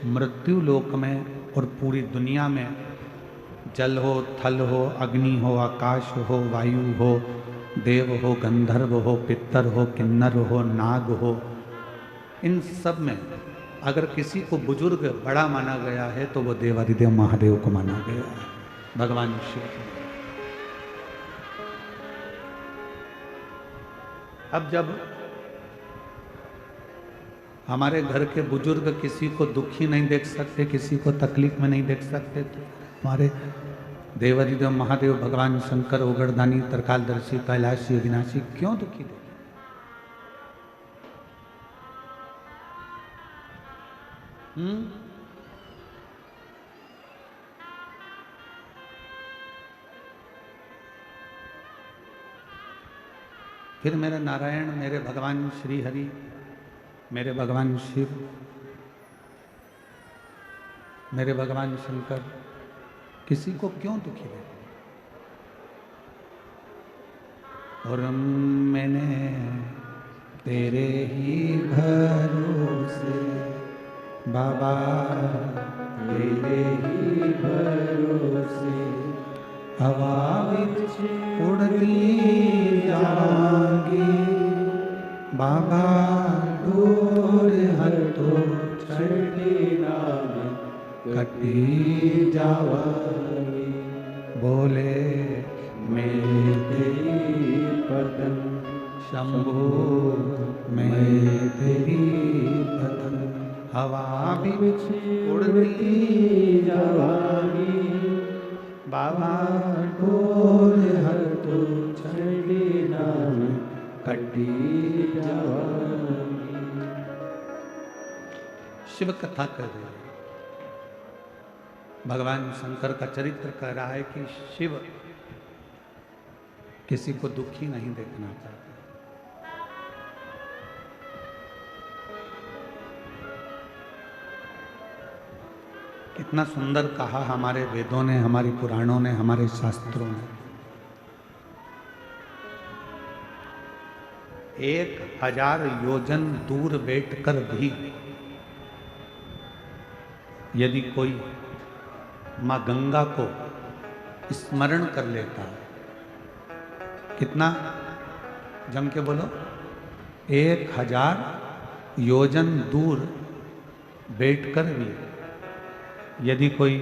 मृत्यु लोक में और पूरी दुनिया में जल हो, थल हो, अग्नि हो, आकाश हो, वायु हो, देव हो, गंधर्व हो, पितर हो, किन्नर हो, नाग हो, इन सब में अगर किसी को बुजुर्ग बड़ा माना गया है तो वो देवाधिदेव महादेव को माना गया है, भगवान शिव। अब जब हमारे घर के बुजुर्ग किसी को दुखी नहीं देख सकते, किसी को तकलीफ में नहीं देख सकते, तो हमारे देवाधिदेव महादेव भगवान शंकर ओगरदानी तरकालदर्शी कैलाशी अविनाशी क्यों दुखी देखे? फिर मेरे नारायण, मेरे भगवान श्री हरि, मेरे भगवान शिव, मेरे भगवान शंकर किसी को क्यों दुखी देते? और मैंने तेरे ही भरोसे बाबा, तेरे ही भरोसे हवा विच उड़ती जाऊंगी बाबा, दूर हर तो छड़ी नाम कटी जावांगी। बोले मैं तेरी पतन शंभो, मैं तेरी पतन हवा बिच उड़ती जावांगी बाबा, डोर हर तो छड़ी नाम कटी जावांगी। शिव कथा कर रहे हैं, भगवान शंकर का चरित्र कह रहा है कि शिव किसी को दुखी नहीं देखना चाहते। कितना सुंदर कहा हमारे वेदों ने, हमारी पुराणों ने, हमारे शास्त्रों ने। 1000 योजन दूर बैठकर भी यदि कोई मां गंगा को स्मरण कर लेता है, कितना जम के बोलो, 1000 योजन दूर बैठकर भी यदि कोई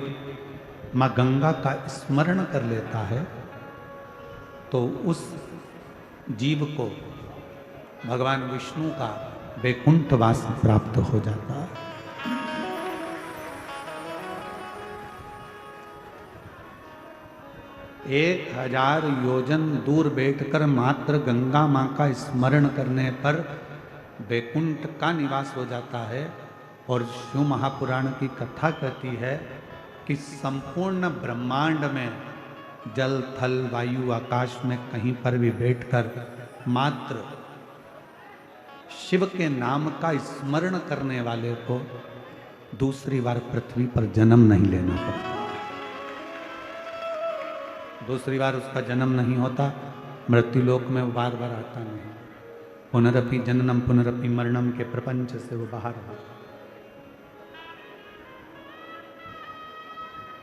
मां गंगा का स्मरण कर लेता है तो उस जीव को भगवान विष्णु का वैकुंठवास प्राप्त हो जाता है। एक 1000 योजन दूर बैठकर मात्र गंगा मां का स्मरण करने पर वैकुंठ का निवास हो जाता है। और शिव महापुराण की कथा कहती है कि संपूर्ण ब्रह्मांड में जल, थल, वायु, आकाश में कहीं पर भी बैठकर मात्र शिव के नाम का स्मरण करने वाले को दूसरी बार पृथ्वी पर जन्म नहीं लेना पड़ता। दूसरी बार उसका जन्म नहीं होता, मृत्यु लोक में वो बार बार आता नहीं। पुनरपि जननम पुनरपि मरणम के प्रपंच से वो बाहर आता।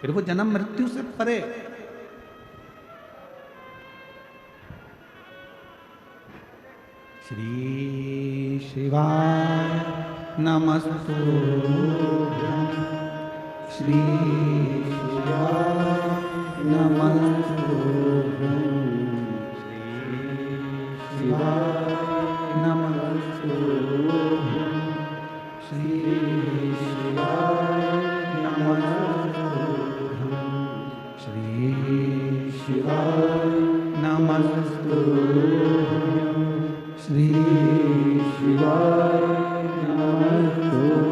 फिर वो जन्म मृत्यु से परे। श्री शिवाय नमस्तुभ्यं, श्री शिवाय नमस्तुभ्यं, श्री शिवाय नमस्तुभ्यं, श्री शिवाय नमस्तुभ्यं, श्री शिवाय नमस्तुभ्यं, श्री शिवाय नमस्तुभ्यं,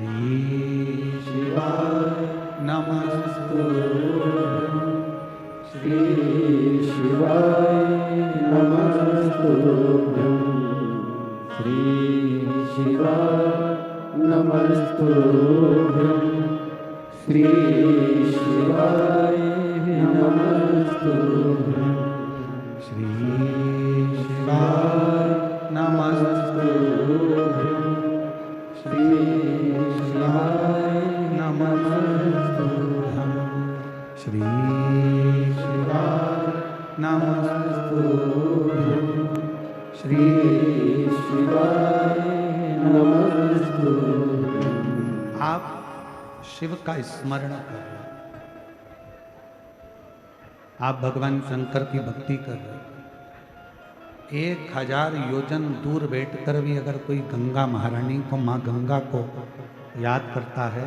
श्री शिवाय नमस्तुभ्यं, श्री शिवाय नमस्तुभ्यं, श्री शिवाय नमस्तुभ्यं, श्री शिवाय नमस्तुभ्यं, श्री शिवाय नमस्तुभ्यं, श्री शिवाय नमस्तुभ्यं। श्री शिवाय नमस्तुभ्यं। श्री शिवाय नमस्तुभ्यं। आप शिव का स्मरण कर रहे हैं, आप भगवान शंकर की भक्ति कर रहे हैं। 1000 योजन दूर बैठकर भी अगर कोई गंगा महारानी को, माँ गंगा को याद करता है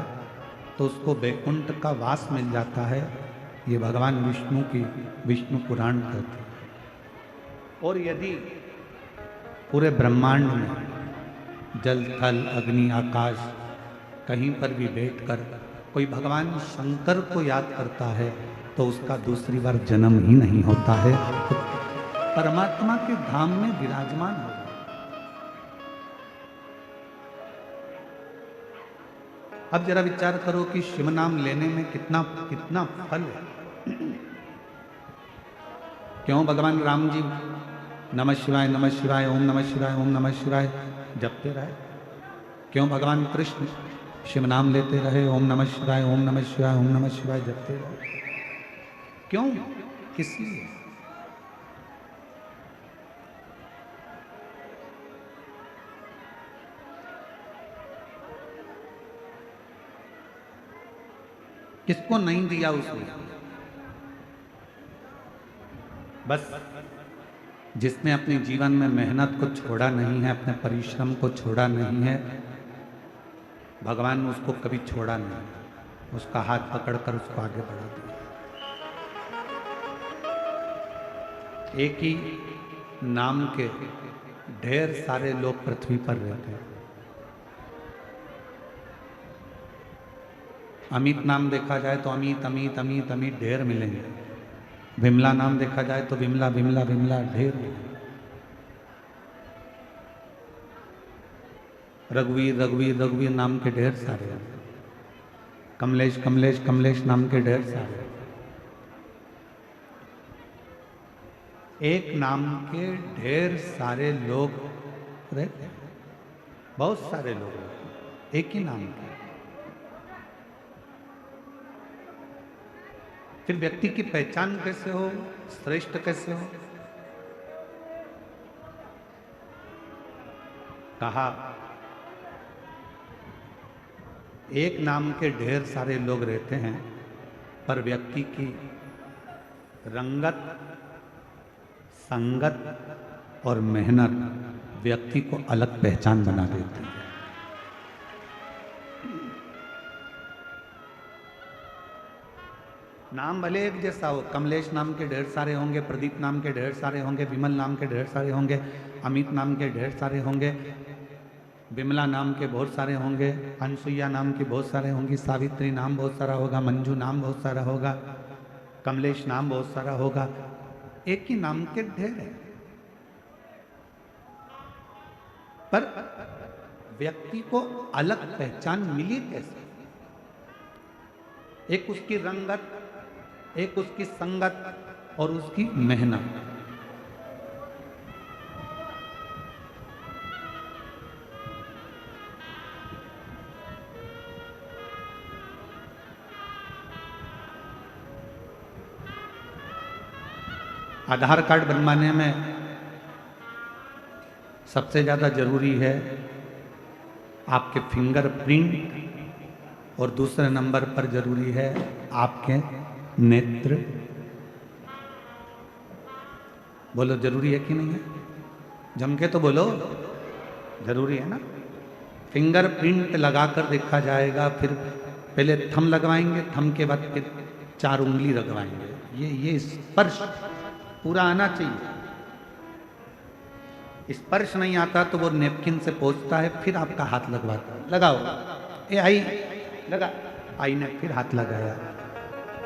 तो उसको वैकुंठ का वास मिल जाता है। ये भगवान विष्णु की विष्णु पुराण कहते हैं। और यदि पूरे ब्रह्मांड में जल थल अग्नि आकाश कहीं पर भी बैठकर कोई भगवान शंकर को याद करता है तो उसका दूसरी बार जन्म ही नहीं होता है, तो परमात्मा के धाम में विराजमान हो। अब जरा विचार करो कि शिव नाम लेने में कितना कितना फल है। क्यों भगवान राम जी नमः शिवाय ओम नमः शिवाय ओम नमः शिवाय जपते रहे? क्यों भगवान कृष्ण शिव नाम लेते रहे, ओम नमः शिवाय ओम नमः शिवाय ओम नमः शिवाय जपते रहे? क्यों? किस लिए? किसको नहीं दिया उसने? बस जिसने अपने जीवन में मेहनत को छोड़ा नहीं है, अपने परिश्रम को छोड़ा नहीं है, भगवान ने उसको कभी छोड़ा नहीं, उसका हाथ पकड़कर उसको आगे बढ़ा दिया। एक ही नाम के ढेर सारे लोग पृथ्वी पर रहते हैं। अमित नाम देखा जाए तो अमित अमित अमित अमित ढेर मिलेंगे। विमला नाम देखा जाए तो विमला विमला विमला ढेर मिलेंगे। रघुवीर रघुवीर रघुवीर नाम के ढेर सारे हैं। कमलेश कमलेश कमलेश नाम के ढेर सारे हैं। एक नाम के ढेर सारे लोग रहते हैं, बहुत सारे लोग रहते हैं एक ही नाम के। फिर व्यक्ति की पहचान कैसे हो, श्रेष्ठ कैसे हो? कहा एक नाम के ढेर सारे लोग रहते हैं, पर व्यक्ति की रंगत, संगत और मेहनत व्यक्ति को अलग पहचान बना देती है। नाम भले एक जैसा हो, कमलेश नाम के ढेर सारे होंगे, प्रदीप नाम के ढेर सारे होंगे, विमल नाम के ढेर सारे होंगे, अमित नाम के ढेर सारे होंगे, विमला नाम के बहुत सारे होंगे, अनसुईया नाम की बहुत सारे होंगी, सावित्री नाम बहुत सारा होगा, मंजू नाम बहुत सारा होगा, कमलेश नाम बहुत सारा होगा। एक ही नाम के ढेर है, पर व्यक्ति को अलग पहचान मिली कैसे? एक उसकी रंगत, एक उसकी संगत और उसकी मेहनत। आधार कार्ड बनवाने में सबसे ज़्यादा जरूरी है आपके फिंगरप्रिंट, और दूसरे नंबर पर जरूरी है आपके नेत्र। बोलो जरूरी है कि नहीं है? जम के तो बोलो, जरूरी है ना? फिंगरप्रिंट लगाकर देखा जाएगा, फिर पहले थंब लगवाएंगे, थंब के बाद फिर 4 उंगली लगवाएंगे। ये स्पर्श पूरा आना चाहिए। स्पर्श नहीं आता तो वो नेपकिन से पोंछता है, फिर आपका हाथ लगवाता है। लगाओ, ए आई लगा, आई ने फिर हाथ लगाया,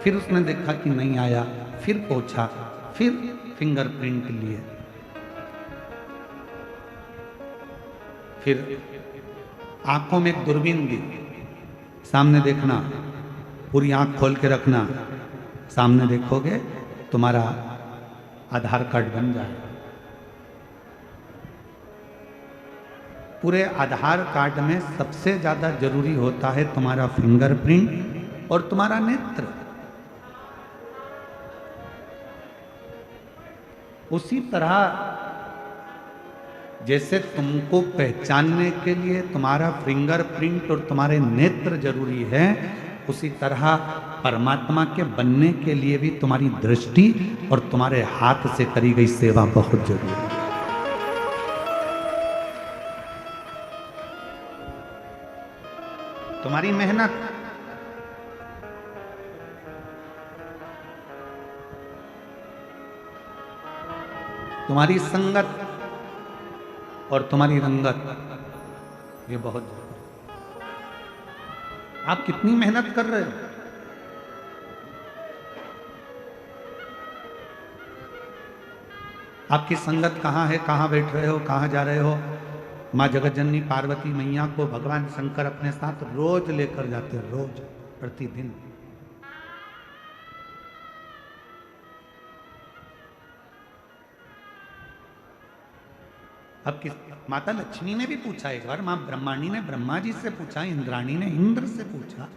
फिर उसने देखा कि नहीं आया, फिर पोंछा, फिर फिंगरप्रिंट लिए, फिर आंखों में एक दूरबीन दी, सामने देखना, पूरी आंख खोल के रखना, सामने देखोगे तुम्हारा आधार कार्ड बन जाए। पूरे आधार कार्ड में सबसे ज्यादा जरूरी होता है तुम्हारा फिंगरप्रिंट और तुम्हारा नेत्र। उसी तरह जैसे तुमको पहचानने के लिए तुम्हारा फिंगरप्रिंट और तुम्हारे नेत्र जरूरी है, उसी तरह परमात्मा के बनने के लिए भी तुम्हारी दृष्टि और तुम्हारे हाथ से करी गई सेवा बहुत जरूरी है। तुम्हारी मेहनत, तुम्हारी संगत और तुम्हारी रंगत, ये बहुत जरूरी है। आप कितनी मेहनत कर रहे हो? आपकी संगत कहाँ है, कहाँ बैठ रहे हो, कहाँ जा रहे हो? माँ जगतजननी पार्वती मैया को भगवान शंकर अपने साथ रोज लेकर जाते हैं, रोज, प्रतिदिन। अब किस माता लक्ष्मी ने भी पूछा एक बार, माँ ब्रह्माणी ने ब्रह्मा जी से पूछा, इंद्राणी ने इंद्र से पूछा,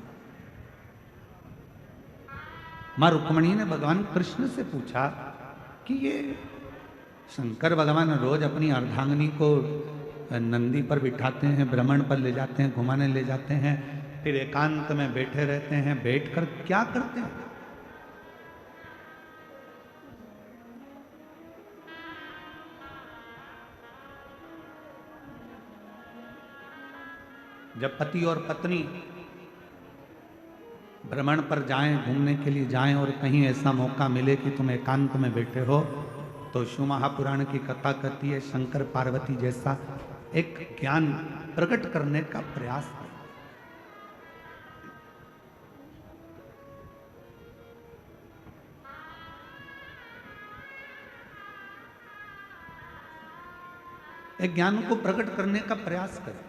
माँ रुक्मणी ने भगवान कृष्ण से पूछा कि ये शंकर भगवान रोज अपनी अर्धांगिनी को नंदी पर बिठाते हैं, भ्रमण पर ले जाते हैं, घुमाने ले जाते हैं, फिर एकांत में बैठे रहते हैं, बैठकर क्या करते हैं? जब पति और पत्नी भ्रमण पर जाएं, घूमने के लिए जाएं और कहीं ऐसा मौका मिले कि तुम एकांत में बैठे हो, तो शिव महापुराण की कथा कहती है शंकर पार्वती जैसा एक ज्ञान प्रकट करने का प्रयास है। एक ज्ञान को प्रकट करने का प्रयास करें।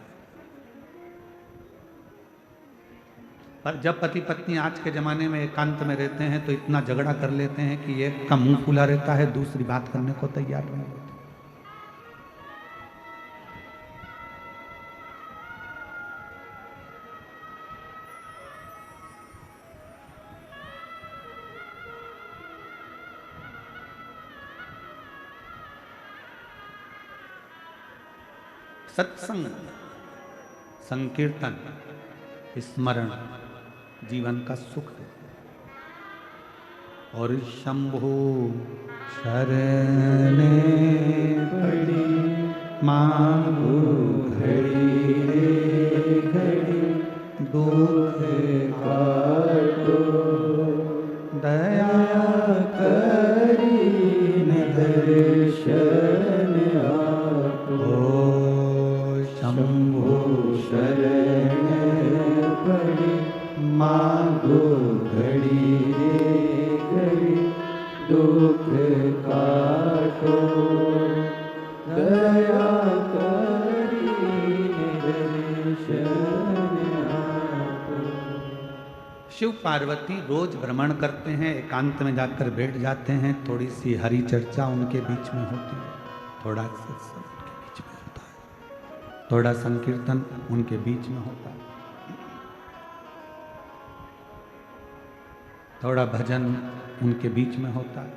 पर जब पति पत्नी आज के जमाने में एकांत में रहते हैं तो इतना झगड़ा कर लेते हैं कि एक का मुंह खुला रहता है, दूसरी बात करने को तैयार नहीं होती। सत्संग, संकीर्तन, स्मरण जीवन का सुख है। और शंभु शरण पड़ी मांगू घड़ी रे घड़ी, दुख काटो दया करी दर्शन आपो। शंभु शरण पड़ी मांगो घड़ी रे घड़ी, दुख काटो दया करी दर्शन आपो। शिव पार्वती रोज भ्रमण करते हैं, एकांत में जाकर बैठ जाते हैं, थोड़ी सी हरि चर्चा उनके बीच में होती है, थोड़ा सत्संग उनके बीच में होता है, थोड़ा संकीर्तन उनके बीच में होता है, थोड़ा भजन उनके बीच में होता है।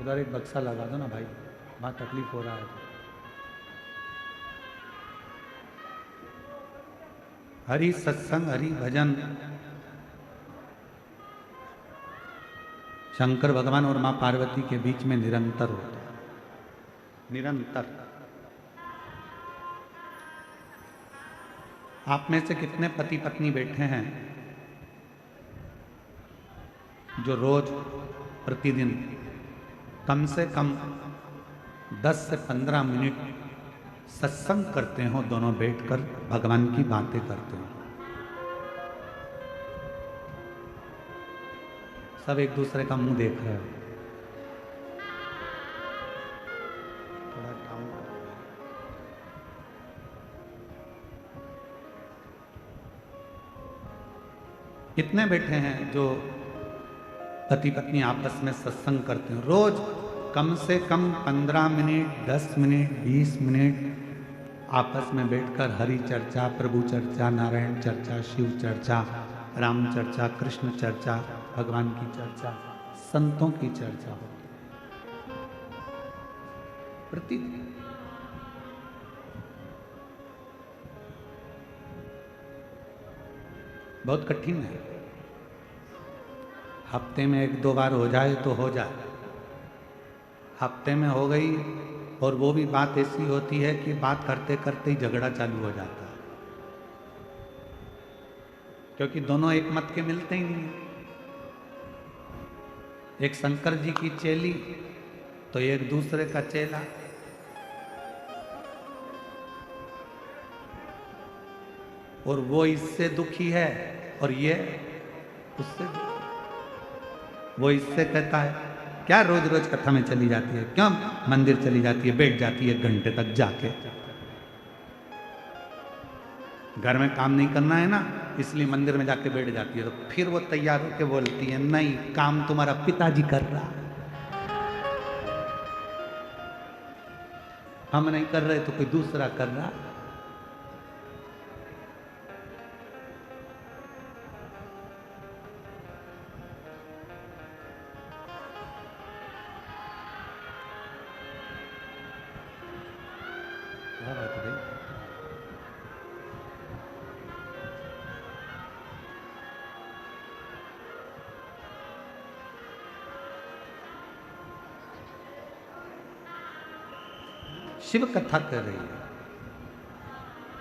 उधर एक बक्सा लगा दो ना भाई, वहां तकलीफ हो रहा है। हरि सत्संग, हरि भजन शंकर भगवान और मां पार्वती के बीच में निरंतर होता है, निरंतर। आप में से कितने पति पत्नी बैठे हैं जो रोज प्रतिदिन कम से कम 10 से 15 मिनट सत्संग करते हो, दोनों बैठकर भगवान की बातें करते हो? सब एक दूसरे का मुंह देख रहे हो। थोड़ा डाउन। कितने बैठे हैं जो पति पत्नी आपस में सत्संग करते हैं रोज, कम से कम 15 मिनट, 10 मिनट, 20 मिनट आपस में बैठकर हरि चर्चा, प्रभु चर्चा, नारायण चर्चा, शिव चर्चा, राम चर्चा, कृष्ण चर्चा, भगवान की चर्चा, संतों की चर्चा होती प्रतिदिन। बहुत कठिन है, हफ्ते में 1-2 बार हो जाए तो हो जाए। हफ्ते में हो गई और वो भी बात ऐसी होती है कि बात करते करते ही झगड़ा चालू हो जाता है, क्योंकि दोनों एक मत के मिलते ही नहीं। एक शंकर जी की चेली तो एक दूसरे का चेला। और वो इससे दुखी है और ये उससे दुखी। वो इससे कहता है क्या रोज रोज कथा में चली जाती है, क्यों मंदिर चली जाती है, बैठ जाती है 1 घंटे तक जाके। घर में काम नहीं करना है ना, इसलिए मंदिर में जाके बैठ जाती है। तो फिर वो तैयार होके बोलती है नहीं, काम तुम्हारा पिताजी कर रहा, हम नहीं कर रहे तो कोई दूसरा कर रहा। क्या बात है भाई? शिव कथा कर रही है,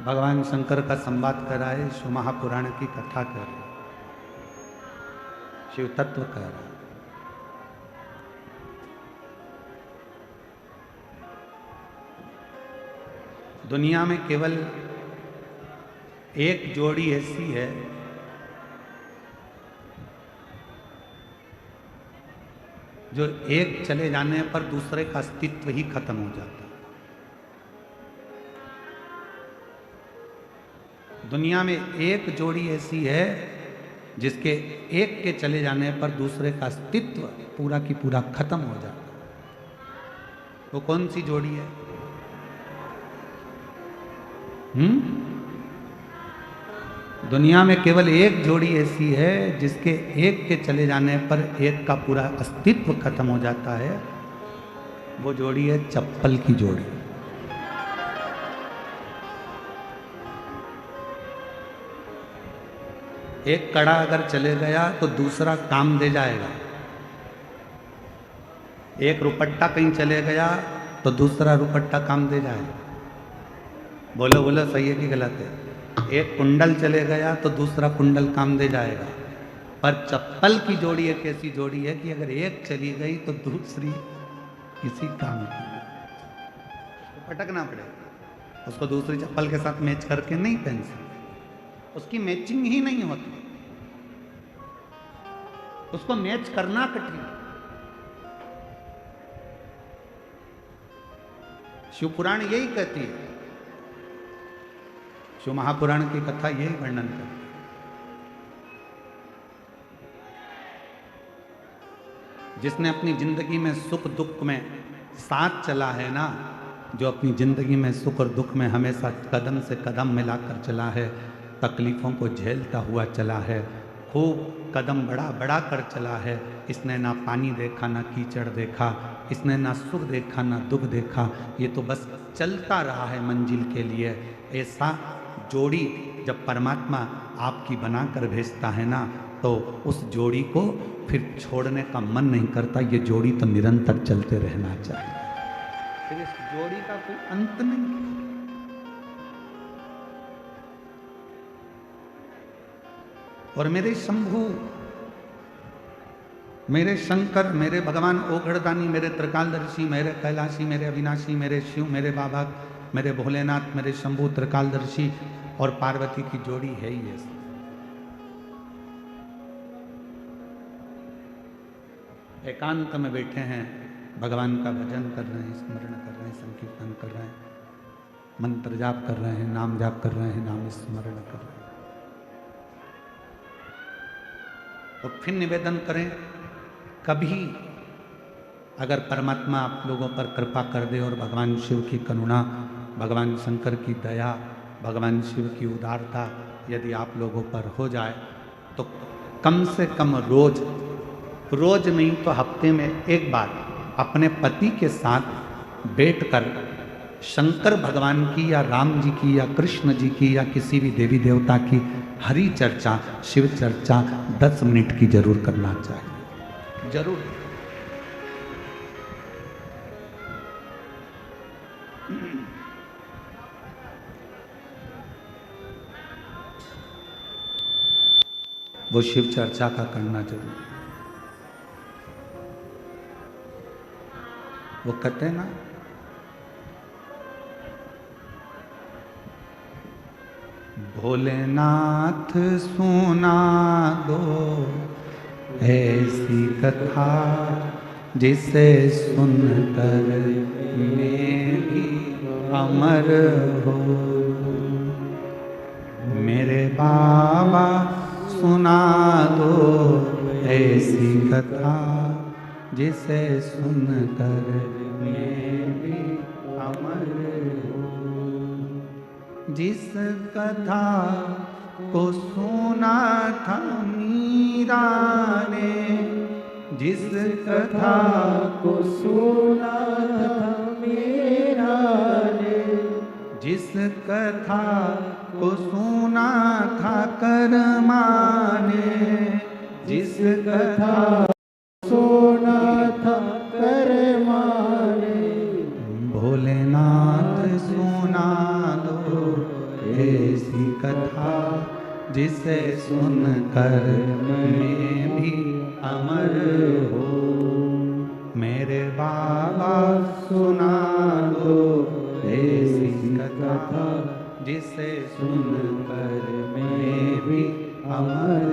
भगवान शंकर का संवाद कर रहा है, शिव महापुराण की कथा कर रही है, शिव तत्व कर रहा है। दुनिया में केवल एक जोड़ी ऐसी है जो एक चले जाने पर दूसरे का अस्तित्व ही खत्म हो जाता है। दुनिया में एक जोड़ी ऐसी है जिसके एक के चले जाने पर दूसरे का अस्तित्व पूरा की पूरा खत्म हो जाता है। वो कौन सी जोड़ी है? दुनिया में केवल एक जोड़ी ऐसी है जिसके एक के चले जाने पर एक का पूरा अस्तित्व खत्म हो जाता है। वो जोड़ी है चप्पल की जोड़ी। एक कड़ा अगर चले गया तो दूसरा काम दे जाएगा। एक रुपट्टा कहीं चले गया तो दूसरा रुपट्टा काम दे जाएगा। बोलो बोलो, सही है कि गलत है? एक कुंडल चले गया तो दूसरा कुंडल काम दे जाएगा। पर चप्पल की जोड़ी एक ऐसी जोड़ी है कि अगर एक चली गई तो दूसरी किसी काम की, तो पटकना पड़ेगा। उसको दूसरी चप्पल के साथ मैच करके नहीं पहन सकते, उसकी मैचिंग ही नहीं होती, उसको मैच करना कठिन। शिव पुराण यही कहती है, शिव महापुराण की कथा यही वर्णन करती है। जिसने अपनी जिंदगी में सुख दुख में साथ चला है ना, जो अपनी जिंदगी में सुख और दुख में हमेशा कदम से कदम मिलाकर चला है, तकलीफों को झेलता हुआ चला है, खूब कदम बढ़ा बढ़ा कर चला है, इसने ना पानी देखा ना कीचड़ देखा, इसने ना सुख देखा ना दुख देखा, ये तो बस चलता रहा है मंजिल के लिए। ऐसा जोड़ी जब परमात्मा आपकी बनाकर भेजता है ना, तो उस जोड़ी को फिर छोड़ने का मन नहीं करता। ये जोड़ी तो निरंतर चलते रहना चाहिए, फिर इस जोड़ी का कोई अंत नहीं। और मेरे शंभू, मेरे शंकर, मेरे भगवान ओघड़दानी, मेरे त्रिकालदर्शी, मेरे कैलाशी, मेरे अविनाशी, मेरे शिव, मेरे बाबा, मेरे भोलेनाथ, मेरे शंभू त्रिकालदर्शी और पार्वती की जोड़ी है ही ऐसी। एकांत में बैठे हैं, भगवान का भजन कर रहे हैं, स्मरण कर रहे हैं, संकीर्तन कर रहे हैं, मंत्र जाप कर रहे हैं, नाम जाप कर रहे हैं, नाम स्मरण कर रहे हैं। तो फिर निवेदन करें कभी अगर परमात्मा आप लोगों पर कृपा कर दे और भगवान शिव की करुणा, भगवान शंकर की दया, भगवान शिव की उदारता यदि आप लोगों पर हो जाए तो कम से कम रोज नहीं तो हफ्ते में एक बार अपने पति के साथ बैठकर शंकर भगवान की या राम जी की या कृष्ण जी की या किसी भी देवी देवता की हरि चर्चा, शिव चर्चा 10 मिनट की जरूर करना चाहिए, जरूर। वो शिव चर्चा का करना जरूर। वो कहते हैं ना, भोलेनाथ सुना दो ऐसी कथा जिसे सुनकर मैं भी अमर हो। मेरे बाबा सुना दो ऐसी कथा जिसे सुनकर मैं भी अमर हो। जिस कथा को सुना था मीरा ने, जिस कथा को सुना था मीरा ने, जिस कथा को सुना था कर्मा ने, जिस कथा सुना था कर्मा ने, भोलेनाथ सुना दो ऐसी कथा जिसे सुनकर मैं भी अमर हो। मेरे बाबा सुना दो ऐसी कथा जिसे सुनकर मैं भी अमर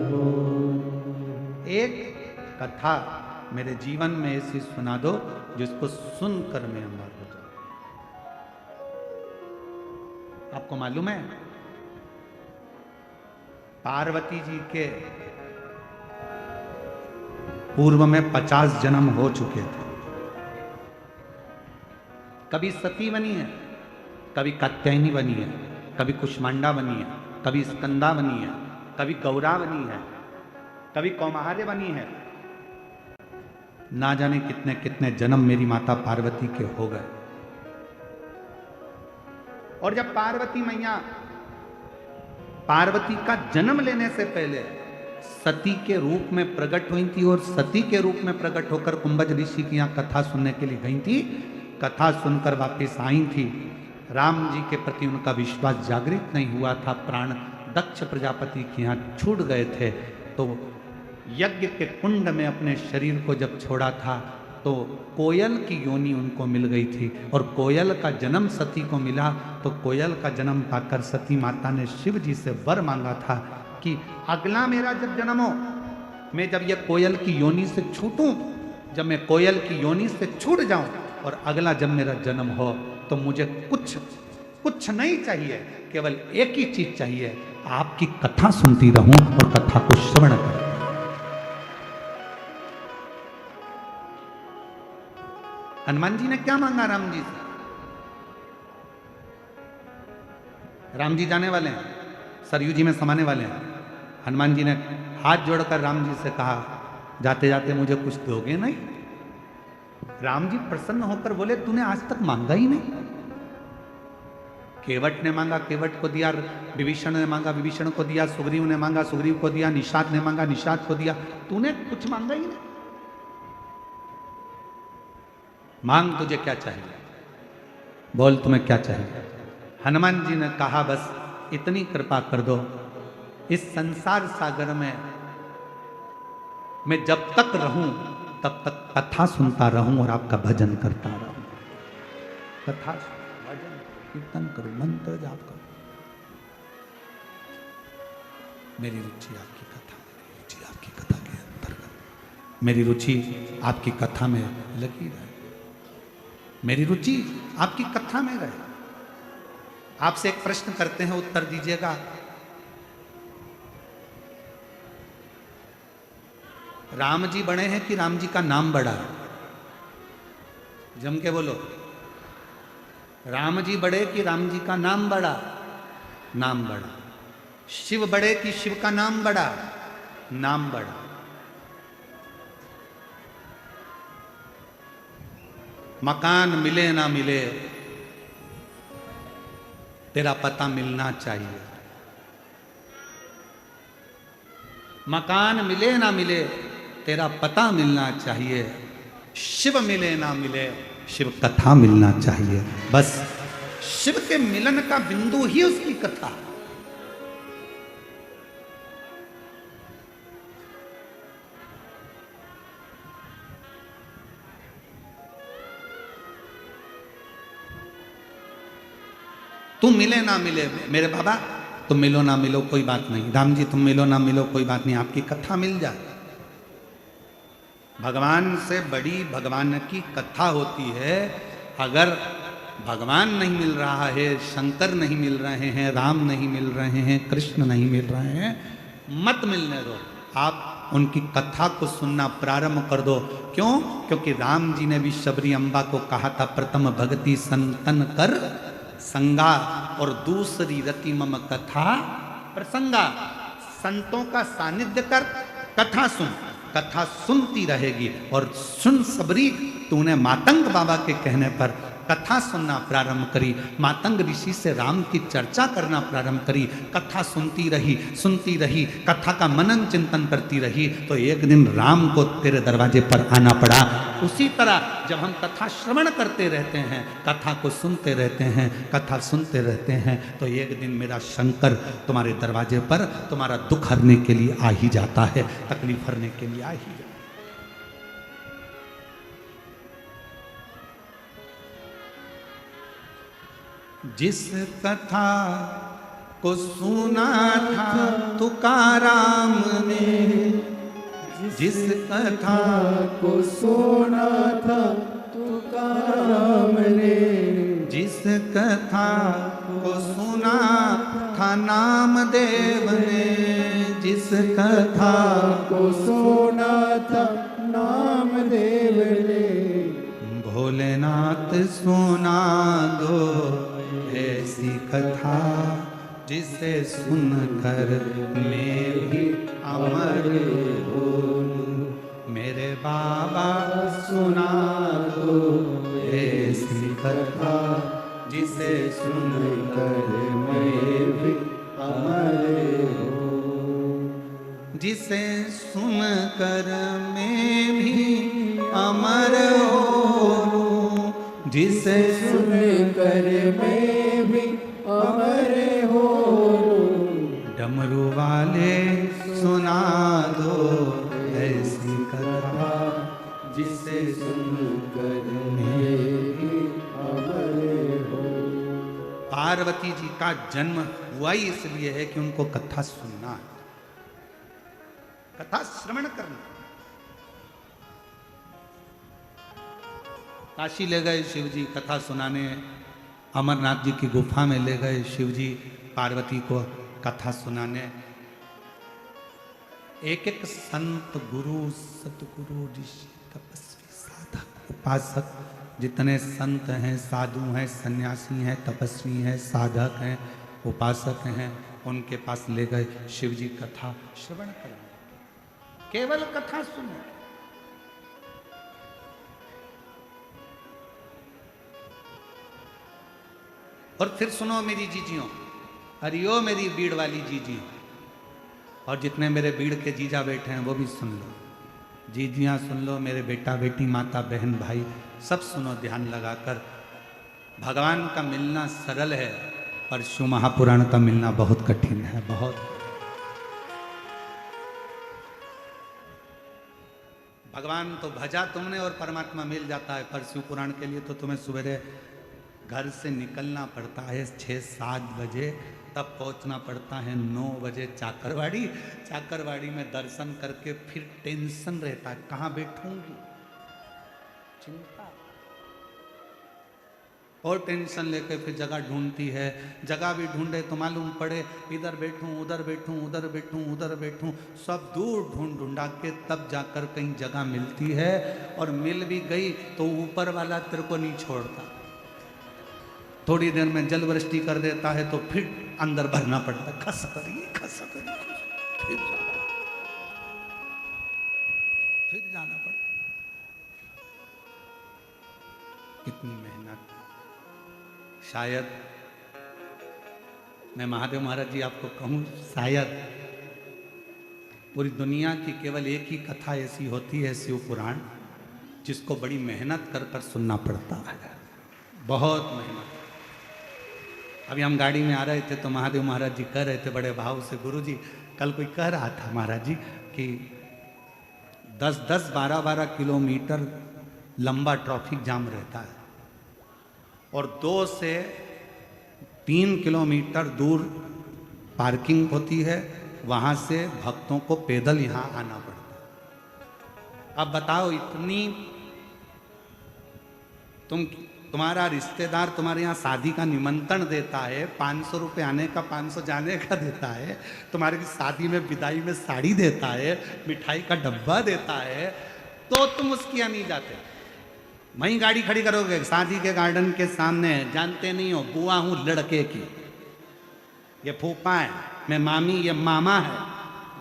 हो। एक कथा मेरे जीवन में ऐसी सुना दो जिसको सुनकर मैं अमर हो जाऊं। आपको मालूम है पार्वती जी के पूर्व में 50 जन्म हो चुके थे। कभी सती बनी है, कभी कात्यायनी बनी है, कभी कुष्मांडा बनी है, कभी स्कंदा बनी है, कभी गौरा बनी है, कभी कौमार्य बनी है। ना जाने कितने कितने जन्म मेरी माता पार्वती के हो गए। और जब पार्वती मैया पार्वती का जन्म लेने से पहले सती के रूप में प्रकट हुई थी और सती के रूप में प्रकट होकर कुंभज ऋषि की यहाँ कथा सुनने के लिए गई थी। कथा सुनकर वापस आई थी। राम जी के प्रति उनका विश्वास जागृत नहीं हुआ था। प्राण दक्ष प्रजापति के यहाँ छूट गए थे। तो यज्ञ के कुंड में अपने शरीर को जब छोड़ा था तो कोयल की योनि उनको मिल गई थी और कोयल का जन्म सती को मिला। तो कोयल का जन्म पाकर सती माता ने शिव जी से वर मांगा था कि अगला मेरा जब जन्म हो, मैं जब ये कोयल की योनि से छूटूं, जब मैं कोयल की योनि से छूट जाऊं और अगला जब मेरा जन्म हो तो मुझे कुछ नहीं चाहिए, केवल एक ही चीज चाहिए, आपकी कथा सुनती रहूं और कथा को श्रवण करूं। हनुमान जी ने क्या मांगा राम जी से? राम जी जाने वाले हैं, सरयू जी में समाने वाले हैं। हनुमान जी ने हाथ जोड़कर राम जी से कहा, जाते जाते मुझे कुछ दोगे नहीं? राम जी प्रसन्न होकर बोले, तूने आज तक मांगा ही नहीं। केवट ने मांगा, केवट को दिया। विभीषण ने मांगा, विभीषण को दिया। सुग्रीव ने मांगा, सुग्रीव को दिया। निषाद ने मांगा, निषाद को दिया। तूने कुछ मांगा ही नहीं। मांग, तुझे क्या चाहिए? बोल, तुम्हें क्या चाहिए? हनुमान जी ने कहा, बस इतनी कृपा कर दो, इस संसार सागर में मैं जब तक रहूं तब तक कथा सुनता रहूं और आपका भजन करता रहूं। कथा, भजन, कीर्तन करो, मंत्र जाप करो। मेरी रुचि आपकी कथा, मेरी रुचि आपकी कथा के अंतर्गत, मेरी रुचि आपकी कथा में लगी रहे, मेरी रुचि आपकी कथा में रहे। आपसे एक प्रश्न करते हैं, उत्तर दीजिएगा। राम जी बड़े हैं कि राम जी का नाम बड़ा? जम के बोलो। राम जी बड़े कि राम जी का नाम बड़ा? नाम बड़ा। शिव बड़े कि शिव का नाम बड़ा? नाम बड़ा। मकान मिले ना मिले, तेरा पता मिलना चाहिए। मकान मिले ना मिले, तेरा पता मिलना चाहिए। शिव मिले ना मिले, शिव कथा मिलना चाहिए। बस शिव के मिलन का बिंदु ही उसकी कथा। तुम मिले ना मिले मेरे बाबा, तुम मिलो ना मिलो कोई बात नहीं। राम जी तुम मिलो ना मिलो कोई बात नहीं, आपकी कथा मिल जाए। भगवान से बड़ी भगवान की कथा होती है। अगर भगवान नहीं मिल रहा है, शंकर नहीं मिल रहे हैं, राम नहीं मिल रहे हैं, कृष्ण नहीं मिल रहे हैं, मत मिलने दो। आप उनकी कथा को सुनना प्रारंभ कर दो। क्यों? क्योंकि राम जी ने भी शबरी अम्बा को कहा था, प्रथम भक्ति संतन कर संगा, और दूसरी रति मम कथा प्रसंगा। संतों का सानिध्य कर, कथा सुन, कथा सुनती रहेगी। और सुन सबरी, तूने मातंग बाबा के कहने पर कथा सुनना प्रारंभ करी, मातंग ऋषि से राम की चर्चा करना प्रारंभ करी, कथा सुनती रही, कथा का मनन चिंतन करती रही, तो एक दिन राम को तेरे दरवाजे पर आना पड़ा। उसी तरह जब हम कथा श्रवण करते रहते हैं, कथा को सुनते रहते हैं, कथा सुनते रहते हैं, तो एक दिन मेरा शंकर तुम्हारे दरवाजे पर तुम्हारा दुख हरने के लिए आ ही जाता है, तकलीफ हरने के लिए आ ही जाता है। जिस कथा को सुना था तुकाराम ने, जिस कथा को सुना था तुकाराम ने, जिस कथा को सुना था नामदेव ने, जिस कथा को सुना था नामदेव ने, भोलेनाथ सुना दो ऐसी कथा, जिसे सुनकर मैं भी अमर हूँ। मेरे बाबा सुना दो ऐसी कथा, जिसे सुनकर मैं भी अमर हूँ। जिसे सुनकर मैं भी अमर हूँ, जिसे सुनकर मैं भी अमर हो। डमरू वाले सुना दो ऐसी कथा, जिसे सुनकर मैं भी अमर हो। पार्वती जी का जन्म हुआ ही इसलिए है कि उनको कथा सुनना है, कथा श्रवण करना। काशी ले गए शिव जी कथा सुनाने, अमरनाथ जी की गुफा में ले गए शिव जी पार्वती को कथा सुनाने। एक एक संत, गुरु, सतगुरु, ऋषि, तपस्वी, साधक, उपासक, जितने संत हैं, साधु हैं, सन्यासी हैं, तपस्वी हैं, साधक हैं, उपासक हैं, उनके पास ले गए शिव जी कथा श्रवण करने। केवल कथा सुनो। और फिर सुनो मेरी जीजियों, हरियो मेरी बीड़ वाली जीजियों, और जितने मेरे बीड़ के जीजा बैठे हैं वो भी सुन लो। जीजियाँ सुन लो, मेरे बेटा बेटी, माता बहन भाई सब सुनो ध्यान लगाकर। भगवान का मिलना सरल है, पर शिव महापुराण का मिलना बहुत कठिन है, बहुत। भगवान तो भजा तुमने और परमात्मा मिल जाता है, पर शिव पुराण के लिए तो तुम्हें सवेरे घर से निकलना पड़ता है 6-7 बजे, तब पहुंचना पड़ता है 9 बजे चाकरवाड़ी। चाकरवाड़ी में दर्शन करके फिर टेंशन रहता है, कहाँ बैठूंगी, चिंता। और टेंशन लेके फिर जगह ढूंढती है। जगह भी ढूंढे तो मालूम पड़े इधर बैठूं उधर बैठूं उधर बैठूं उधर बैठूं, सब दूर ढूंढ ढूंढा के तब जाकर कहीं जगह मिलती है। और मिल भी गई तो ऊपर वाला तेरे को नहीं छोड़ता, थोड़ी देर में जल वृष्टि कर देता है तो फिर अंदर भरना पड़ता है, खस करिए फिर जाना पड़ता। कितनी मेहनत। शायद मैं महादेव महाराज जी आपको कहूं, शायद पूरी दुनिया की केवल एक ही कथा ऐसी होती है शिव पुराण, जिसको बड़ी मेहनत कर कर सुनना पड़ता है, बहुत मेहनत। अभी हम गाड़ी में आ रहे थे तो महादेव महाराज जी कह रहे थे बड़े भाव से, गुरु जी कल कोई कह रहा था महाराज जी कि 10-10, 12-12 किलोमीटर लंबा ट्रैफिक जाम रहता है और 2 से 3 किलोमीटर दूर पार्किंग होती है, वहाँ से भक्तों को पैदल यहाँ आना पड़ता है। अब बताओ, इतनी तुम्हारा रिश्तेदार तुम्हारे यहाँ शादी का निमंत्रण देता है, 500 रुपये आने का 500 जाने का देता है, तुम्हारे की शादी में विदाई में साड़ी देता है, मिठाई का डब्बा देता है, तो तुम उसके यहाँ नहीं जाते। वहीं गाड़ी खड़ी करोगे शादी के गार्डन के सामने, जानते नहीं हो बुआ हूँ लड़के की, ये फूफा है, मैं मामी, ये मामा है।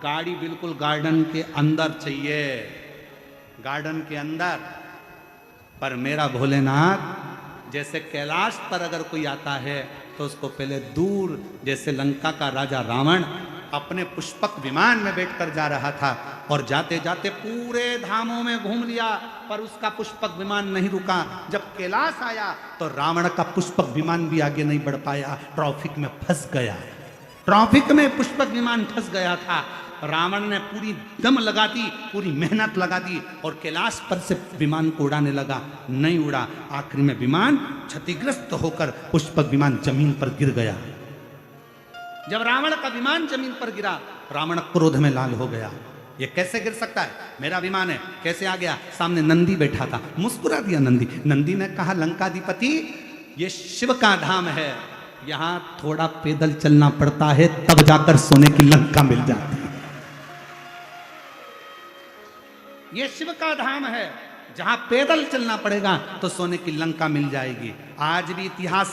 गाड़ी बिल्कुल गार्डन के अंदर चाहिए, गार्डन के अंदर। पर मेरा भोलेनाथ जैसे कैलाश पर अगर कोई आता है तो उसको पहले दूर, जैसे लंका का राजा रावण अपने पुष्पक विमान में बैठकर जा रहा था और जाते जाते पूरे धामों में घूम लिया, पर उसका पुष्पक विमान नहीं रुका। जब कैलाश आया तो रावण का पुष्पक विमान भी आगे नहीं बढ़ पाया, ट्रैफिक में फंस गया। ट्रैफिक में पुष्पक विमान फंस गया था। रावण ने पूरी दम लगा दी, पूरी मेहनत लगा दी और कैलाश पर से विमान को उड़ाने लगा, नहीं उड़ा। आखिरी में विमान क्षतिग्रस्त होकर पुष्पक विमान जमीन पर गिर गया। जब रावण का विमान जमीन पर गिरा, रावण क्रोध में लाल हो गया। ये कैसे गिर सकता है, मेरा विमान है, कैसे आ गया? सामने नंदी बैठा था, मुस्कुरा दिया नंदी। नंदी ने कहा, लंकाधिपति ये शिव का धाम है, यहां थोड़ा पैदल चलना पड़ता है, तब जाकर सोने की लंका मिल जाती है। ये शिव का धाम है, जहां पैदल चलना पड़ेगा तो सोने की लंका मिल जाएगी। आज भी इतिहास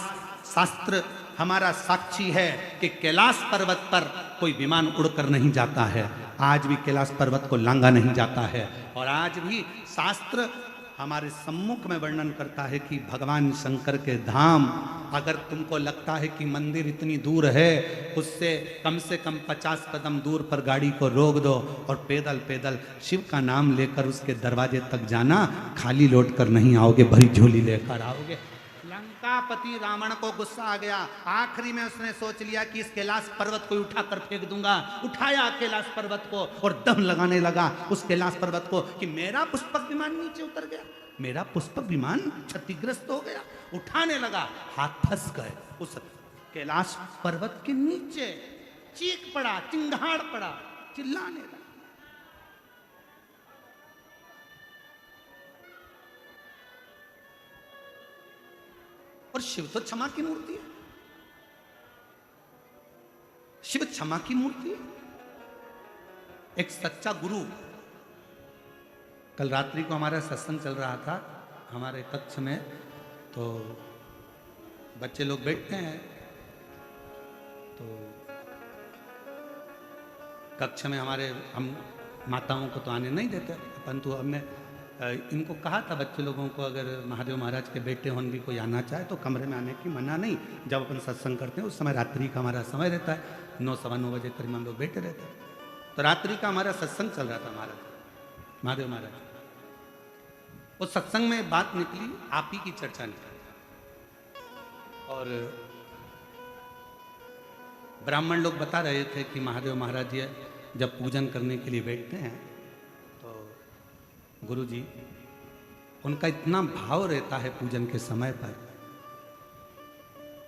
शास्त्र हमारा साक्षी है कि कैलाश पर्वत पर कोई विमान उड़कर नहीं जाता है, आज भी कैलाश पर्वत को लांगा नहीं जाता है। और आज भी शास्त्र हमारे सम्मुख में वर्णन करता है कि भगवान शंकर के धाम, अगर तुमको लगता है कि मंदिर इतनी दूर है, उससे कम 50 कदम दूर पर गाड़ी को रोक दो और पैदल पैदल शिव का नाम लेकर उसके दरवाजे तक जाना। खाली लौट कर नहीं आओगे, भरी झोली लेकर आओगे। लंकापति रावण को गुस्सा आ गया। आखिरी में उसने सोच लिया कि इस कैलाश पर्वत को उठाकर फेंक दूंगा। उठाया कैलाश पर्वत को और दम लगाने लगा उस कैलाश पर्वत को कि मेरा पुष्पक विमान नीचे उतर गया, मेरा पुष्पक विमान क्षतिग्रस्त हो गया। उठाने लगा, हाथ फंस गए उस कैलाश पर्वत के नीचे। चीख पड़ा, चिंगाड़ पड़ा, चिल्लाने लगा। और शिव तो क्षमा की मूर्ति है, शिव क्षमा की मूर्ति है। एक सच्चा गुरु, कल रात्रि को हमारा सत्संग चल रहा था हमारे कक्ष में, तो बच्चे लोग बैठते हैं, तो कक्ष में हमारे हम माताओं को तो आने नहीं देते, परंतु हमने इनको कहा था बच्चे लोगों को, अगर महादेव महाराज के बेटे होन भी कोई आना चाहे तो कमरे में आने की मना नहीं। जब अपन सत्संग करते हैं उस समय रात्रि का हमारा समय रहता है, 9, 9:15 बजे करीब हम लोग बैठे रहते हैं। तो रात्रि का हमारा सत्संग चल रहा था महाराज महादेव महाराज। उस सत्संग में बात निकली, आप ही की चर्चा निकली, और ब्राह्मण लोग बता रहे थे कि महादेव महाराज जी जब पूजन करने के लिए बैठते हैं तो गुरु जी, उनका इतना भाव रहता है पूजन के समय पर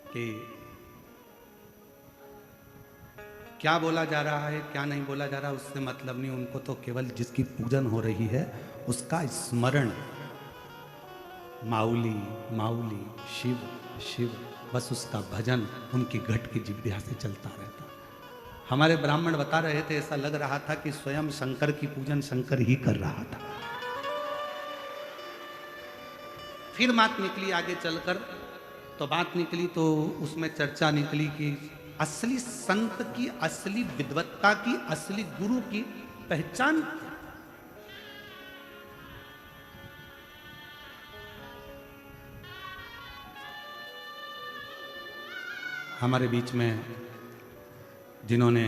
कि क्या बोला जा रहा है क्या नहीं बोला जा रहा उससे मतलब नहीं, उनको तो केवल जिसकी पूजन हो रही है उसका स्मरण, माउली माउली शिव शिव, बस उसका भजन उनकी घट की जिह्वा से चलता रहता। हमारे ब्राह्मण बता रहे थे, ऐसा लग रहा था कि स्वयं शंकर की पूजन शंकर ही कर रहा था। फिर बात निकली आगे चलकर, तो बात निकली तो उसमें चर्चा निकली कि असली संत की, असली विद्वत्ता की, असली गुरु की पहचान। हमारे बीच में जिन्होंने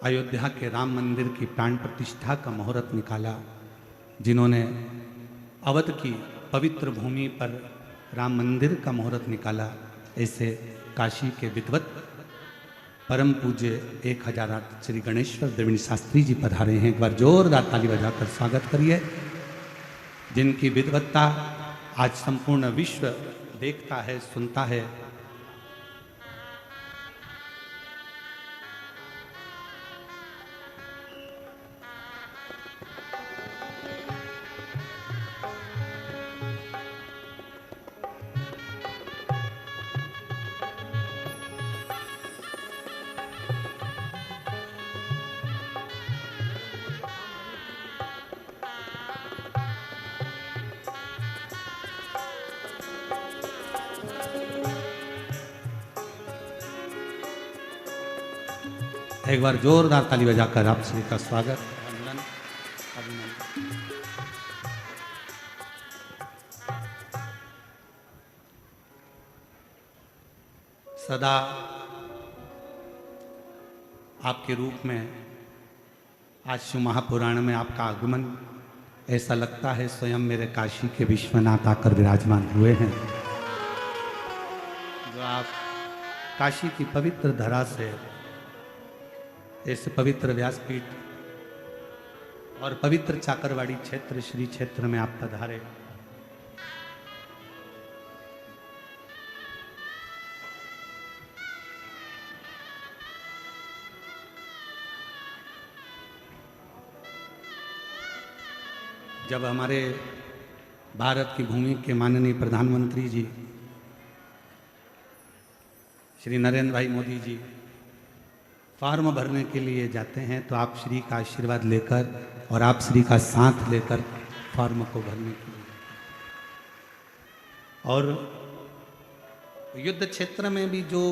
अयोध्या के राम मंदिर की प्राण प्रतिष्ठा का मुहूर्त निकाला, जिन्होंने अवध की पवित्र भूमि पर राम मंदिर का मुहूर्त निकाला, ऐसे काशी के विद्वत परम पूज्य 1008 श्री गणेश्वर द्रविड़ शास्त्री जी पधारे हैं। एक बार जोरदार ताली बजाकर स्वागत करिए, जिनकी विद्वत्ता आज संपूर्ण विश्व देखता है, सुनता है। एक बार जोरदार ताली बजाकर आप सभी का स्वागत, अभिनंदन, अभिनंदन। सदा आपके रूप में आज शिव महापुराण में आपका आगमन, ऐसा लगता है स्वयं मेरे काशी के विश्वनाथ आकर विराजमान हुए हैं। जो आप काशी की पवित्र धरा से, इस पवित्र व्यासपीठ और पवित्र चाकरवाड़ी क्षेत्र श्री क्षेत्र में आप पधारे। जब हमारे भारत की भूमि के माननीय प्रधानमंत्री जी श्री नरेंद्र भाई मोदी जी फॉर्म भरने के लिए जाते हैं, तो आप श्री का आशीर्वाद लेकर और आप श्री का साथ लेकर फॉर्म को भरने के लिए, और युद्ध क्षेत्र में भी जो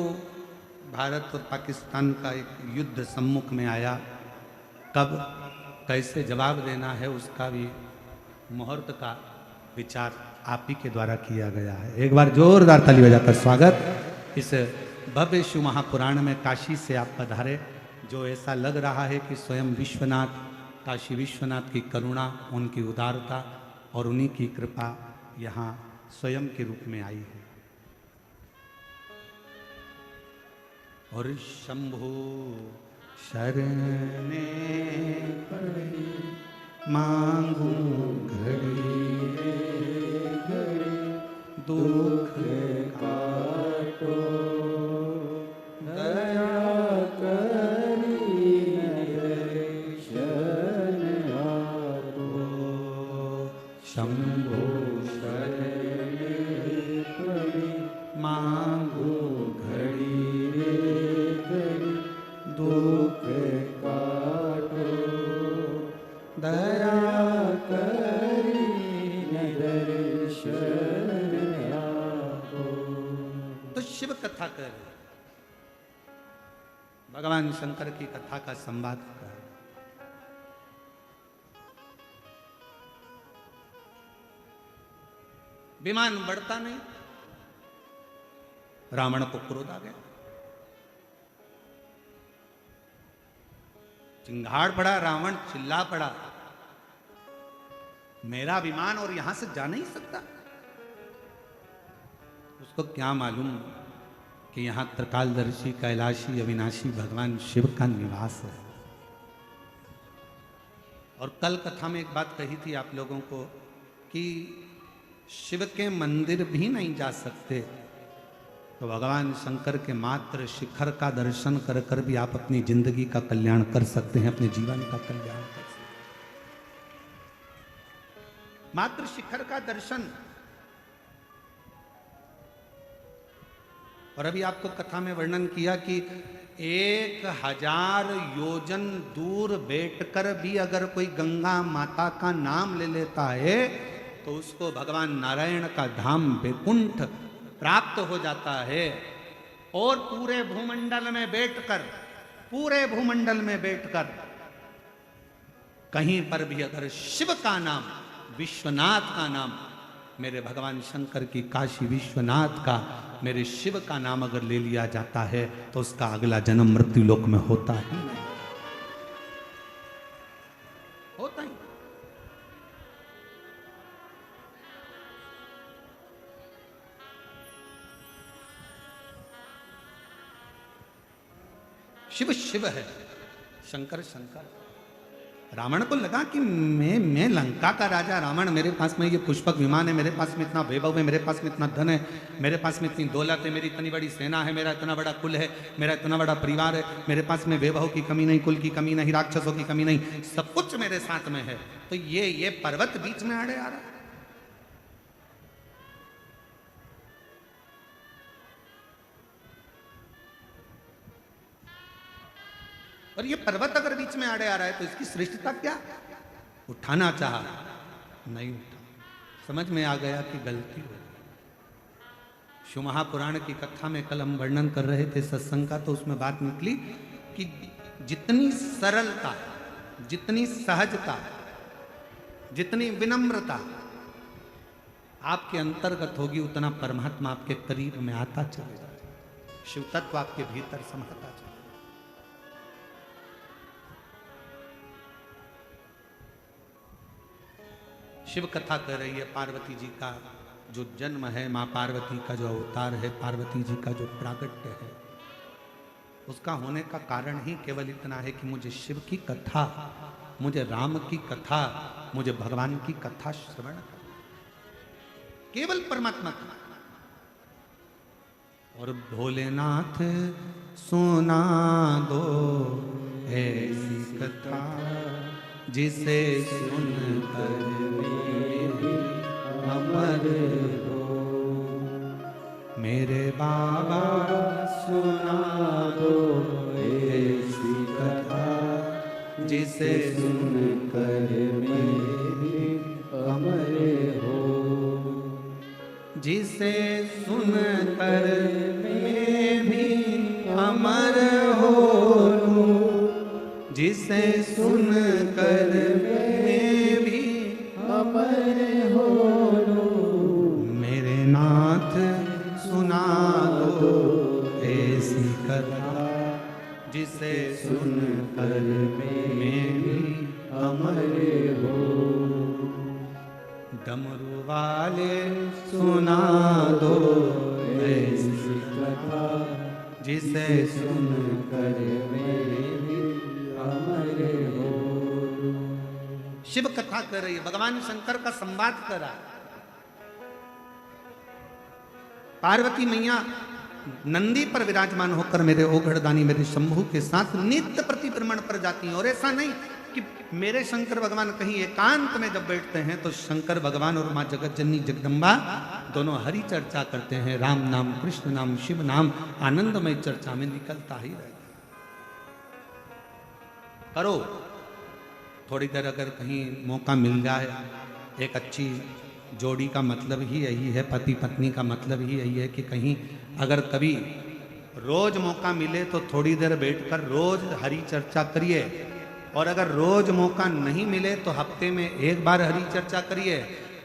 भारत और पाकिस्तान का एक युद्ध सम्मुख में आया, कब कैसे जवाब देना है उसका भी मुहूर्त का विचार आप ही के द्वारा किया गया है। एक बार जोरदार ताली बजाकर स्वागत। इस भव्य शिव महापुराण में काशी से आप पधारे, जो ऐसा लग रहा है कि स्वयं विश्वनाथ, काशी विश्वनाथ की करुणा, उनकी उदारता और उन्हीं की कृपा यहाँ स्वयं के रूप में आई है। और शंभो शरणे पड़ी मांगू घड़ी घड़ी दुख काटो दया करी दर्शन आपो। शंभो शरणे पड़ी मांगू घड़ी घड़ी दुख काटो दया करी दर्शन आपो। तो शिव कथा कर, भगवान शंकर की कथा का संवाद कर। विमान बढ़ता नहीं, रावण को क्रोध आ गया, चिंगाड़ पड़ा, रावण चिल्ला पड़ा, मेरा विमान और यहां से जा नहीं सकता। उसको क्या मालूम कि यहां त्रिकालदर्शी कैलाशी अविनाशी भगवान शिव का निवास है। और कल कथा में एक बात कही थी आप लोगों को कि शिव के मंदिर भी नहीं जा सकते, तो भगवान शंकर के मात्र शिखर का दर्शन कर कर भी आप अपनी जिंदगी का कल्याण कर सकते हैं, अपने जीवन का कल्याण कर सकते हैं। मात्र शिखर का दर्शन, और अभी आपको कथा में वर्णन किया कि 1000 योजन दूर बैठकर भी अगर कोई गंगा माता का नाम ले लेता है तो उसको भगवान नारायण का धाम वैकुंठ प्राप्त हो जाता है। और पूरे भूमंडल में बैठकर कहीं पर भी अगर शिव का नाम, विश्वनाथ का नाम, मेरे भगवान शंकर की काशी विश्वनाथ का, मेरे शिव का नाम अगर ले लिया जाता है तो उसका अगला जन्म मृत्यु लोक में होता ही नहीं, होता ही। शिव शिव है, शंकर शंकर। रावण को लगा कि मैं लंका का राजा रावण, मेरे पास में ये पुष्पक विमान है, मेरे पास में इतना वैभव है, मेरे पास में इतना धन है, मेरे पास में इतनी दौलत है, मेरी इतनी बड़ी सेना है, मेरा इतना बड़ा कुल है, मेरा इतना बड़ा परिवार है, मेरे पास में वैभव की कमी नहीं, कुल की कमी नहीं, राक्षसों की कमी नहीं, सब कुछ मेरे साथ में है। तो ये पर्वत बीच में अड़े आ रहा है। और ये पर्वत अगर बीच में आड़े आ रहा है तो इसकी श्रेष्ठता क्या? उठाना चाहा, नहीं उठा। समझ में आ गया कि गलती हो गई। शिव महापुराण की कथा में कल हम वर्णन कर रहे थे सत्संग का, तो उसमें बात निकली कि जितनी सरलता, जितनी सहजता, जितनी विनम्रता आपके अंतर्गत होगी, उतना परमात्मा आपके करीब में आता चलेगा, शिव तत्व आपके भीतर समाता चलेगा। शिव कथा कह रही है पार्वती जी का जो जन्म है, माँ पार्वती का जो अवतार है, पार्वती जी का जो प्रागट्य है, उसका होने का कारण ही केवल इतना है कि मुझे शिव की कथा, मुझे राम की कथा, मुझे भगवान की कथा श्रवण कर, केवल परमात्मा का। और भोलेनाथ सुना दो ऐसी कथा जिसे सुनकर अमर हो, मेरे बाबा सुना दो ऐसी कथा जिसे सुनकर मेरे अमर हो, जिसे सुनकर मैं भी अमर हो लूं, जिसे सुनकर मैं भी अमर हो लूं, मेरे नाथ सुना दो ऐसी कथा जिसे सुनकर मैं भी अमर हो, डमरू वाले सुना दो ऐसी कथा जिसे सुनकर मेरे भी अमर हो। शिव कथा कर रही है, भगवान शंकर का संवाद कर रहा है। पार्वती मैया नंदी पर विराजमान होकर मेरे ओघड़दानी, मेरे शंभू के साथ नित्य प्रतिभ्रमण पर जाती हैं। और ऐसा नहीं कि मेरे शंकर भगवान कहीं एकांत में जब बैठते हैं तो शंकर भगवान और माँ जगत जननी जगदम्बा दोनों हरि चर्चा करते हैं, राम नाम, कृष्ण नाम, शिव नाम, आनंदमय चर्चा में निकलता ही रहेगा। करो थोड़ी देर, अगर कहीं मौका मिल जाए, एक अच्छी जोड़ी का मतलब ही यही है, पति पत्नी का मतलब ही यही है कि कहीं अगर कभी रोज मौका मिले तो थोड़ी देर बैठकर रोज हरि चर्चा करिए, और अगर रोज मौका नहीं मिले तो हफ्ते में एक बार हरि चर्चा करिए,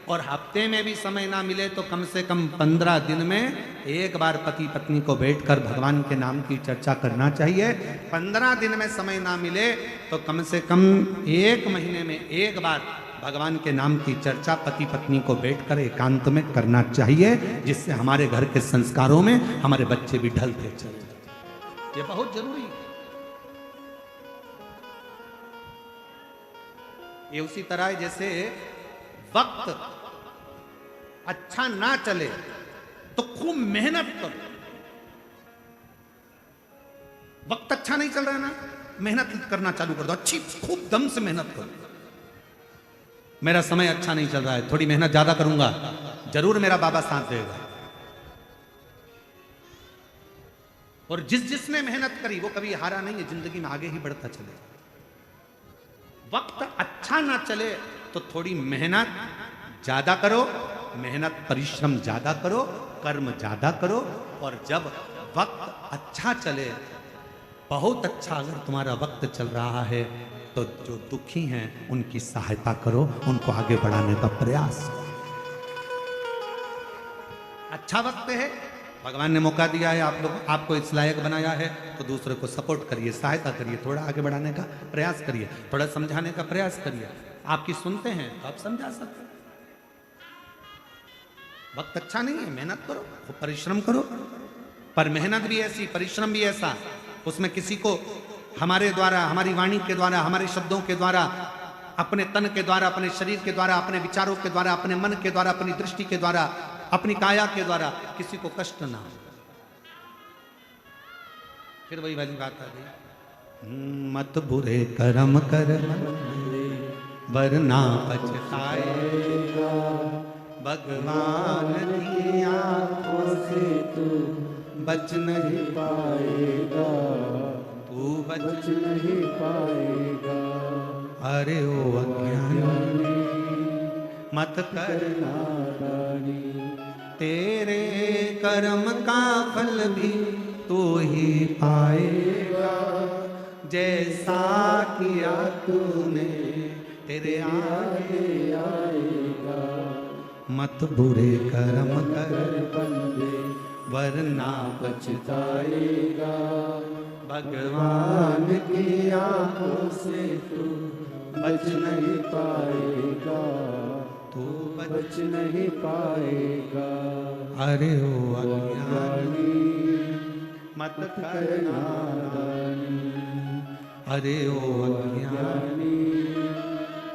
और हफ्ते में भी समय ना मिले तो कम से कम 15 दिन में एक बार पति पत्नी को बैठकर भगवान के नाम की चर्चा करना चाहिए। 15 दिन में समय ना मिले तो कम से कम 1 महीने में एक बार भगवान के नाम की चर्चा पति पत्नी को बैठकर एकांत में करना चाहिए, जिससे हमारे घर के संस्कारों में हमारे बच्चे भी ढलते चले। ये बहुत जरूरी है। ये उसी तरह है जैसे वक्त अच्छा ना चले तो खूब मेहनत करो। वक्त अच्छा नहीं चल रहा है ना, मेहनत करना चालू कर दो, अच्छी खूब दम से मेहनत करो। मेरा समय अच्छा नहीं चल रहा है, थोड़ी मेहनत ज्यादा करूंगा, जरूर मेरा बाबा साथ देगा। और जिसने मेहनत करी वो कभी हारा नहीं है, जिंदगी में आगे ही बढ़ता चले। वक्त अच्छा ना चले तो थोड़ी मेहनत ज्यादा करो, मेहनत परिश्रम ज्यादा करो, कर्म ज्यादा करो। और जब वक्त अच्छा चले, बहुत अच्छा अगर तुम्हारा वक्त चल रहा है, तो जो दुखी हैं उनकी सहायता करो, उनको आगे बढ़ाने का प्रयास करो। अच्छा वक्त है, भगवान ने मौका दिया है, आप लोग आपको इस लायक बनाया है, तो दूसरे को सपोर्ट करिए, सहायता करिए, थोड़ा आगे बढ़ाने का प्रयास करिए, थोड़ा समझाने का प्रयास करिए। आपकी सुनते हैं तो आप समझा सकते हैं। वक्त अच्छा नहीं है, मेहनत करो, खूब परिश्रम करो, पर मेहनत भी ऐसी, परिश्रम भी ऐसा, उसमें किसी को हमारे द्वारा, हमारी वाणी के द्वारा, हमारे शब्दों के द्वारा, अपने तन के द्वारा, अपने शरीर के द्वारा, अपने विचारों के द्वारा, अपने मन के द्वारा, अपनी दृष्टि के द्वारा, अपनी काया के द्वारा किसी को कष्ट ना हो। फिर वही वाली बात आ गई, मत बुरे कर्म कर वरना पछताएगा, भगवान की आंखों से तू बच नहीं पाएगा, तू बच नहीं पाएगा। अरे ओ अज्ञानी मत कर नादानी, तेरे कर्म का फल भी तू ही पाएगा, जैसा किया तूने तेरे आगे आएगा। मत बुरे कर्म कर बंदे वरना पछताएगा, भगवान की आंखों से तू बच नहीं पाएगा, तू बच नहीं पाएगा। अरे ओ अज्ञानी मत कर नादानी, अरे ओ अज्ञानी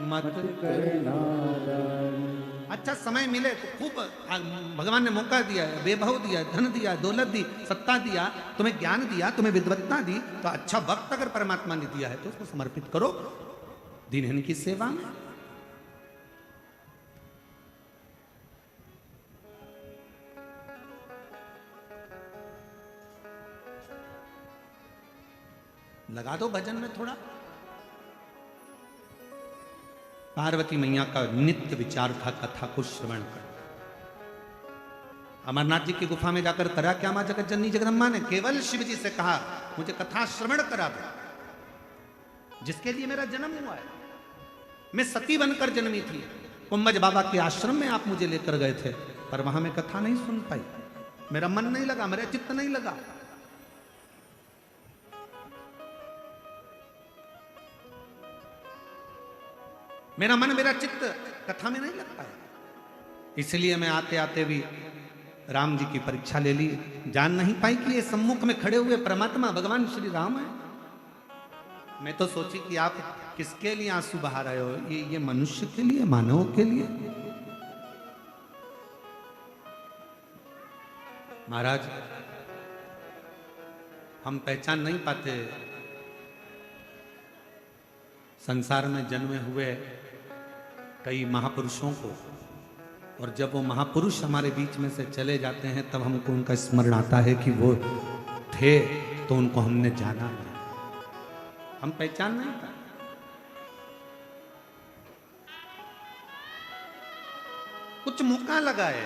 मत कर नादानी। अच्छा समय मिले तो खूब, भगवान ने मौका दिया है, वैभव दिया, धन दिया, दौलत दी, सत्ता दिया, तुम्हें ज्ञान दिया, तुम्हें विद्वत्ता दी, तो अच्छा वक्त अगर परमात्मा ने दिया है तो उसको समर्पित करो दीनहीन की सेवा में। लगा दो भजन में थोड़ा। पार्वती मैया का नित्य विचार था कथा को श्रवण कर। अमरनाथ जी की गुफा में जाकर करा क्या मां जगत जननी जगदम्बा ने? केवल शिव जी से कहा मुझे कथा श्रवण करा दो, जिसके लिए मेरा जन्म हुआ है। मैं सती बनकर जन्मी थी, कुंभज बाबा के आश्रम में आप मुझे लेकर गए थे, पर वहां मैं कथा नहीं सुन पाई, मेरा मन नहीं लगा, मेरा चित्त नहीं लगा। मेरा मन, मेरा चित्त कथा में नहीं लगता है। इसलिए मैं आते आते भी राम जी की परीक्षा ले ली, जान नहीं पाई कि ये सम्मुख में खड़े हुए परमात्मा भगवान श्री राम है। मैं तो सोची कि आप किसके लिए आंसू बहा रहे हो, ये मनुष्य के लिए, मानव के लिए। महाराज हम पहचान नहीं पाते संसार में जन्मे हुए कई महापुरुषों को, और जब वो महापुरुष हमारे बीच में से चले जाते हैं तब हमको उनका स्मरण आता है कि वो थे तो उनको हमने जाना नहीं, हम पहचान नहीं पाए। कुछ मौका लगा है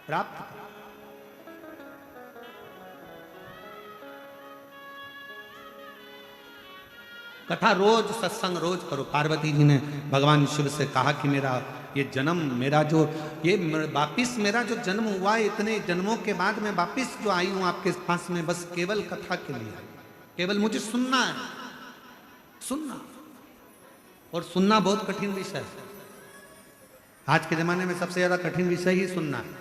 प्राप्त कर। कथा रोज, सत्संग रोज करो। पार्वती जी ने भगवान शिव से कहा कि मेरा ये जन्म, मेरा जो ये वापिस मेरा जो जन्म हुआ है, इतने जन्मों के बाद मैं वापिस जो आई हूं आपके पास में, बस केवल कथा के लिए, केवल मुझे सुनना है, सुनना। और सुनना बहुत कठिन विषय है। आज के जमाने में सबसे ज्यादा कठिन विषय ही सुनना है।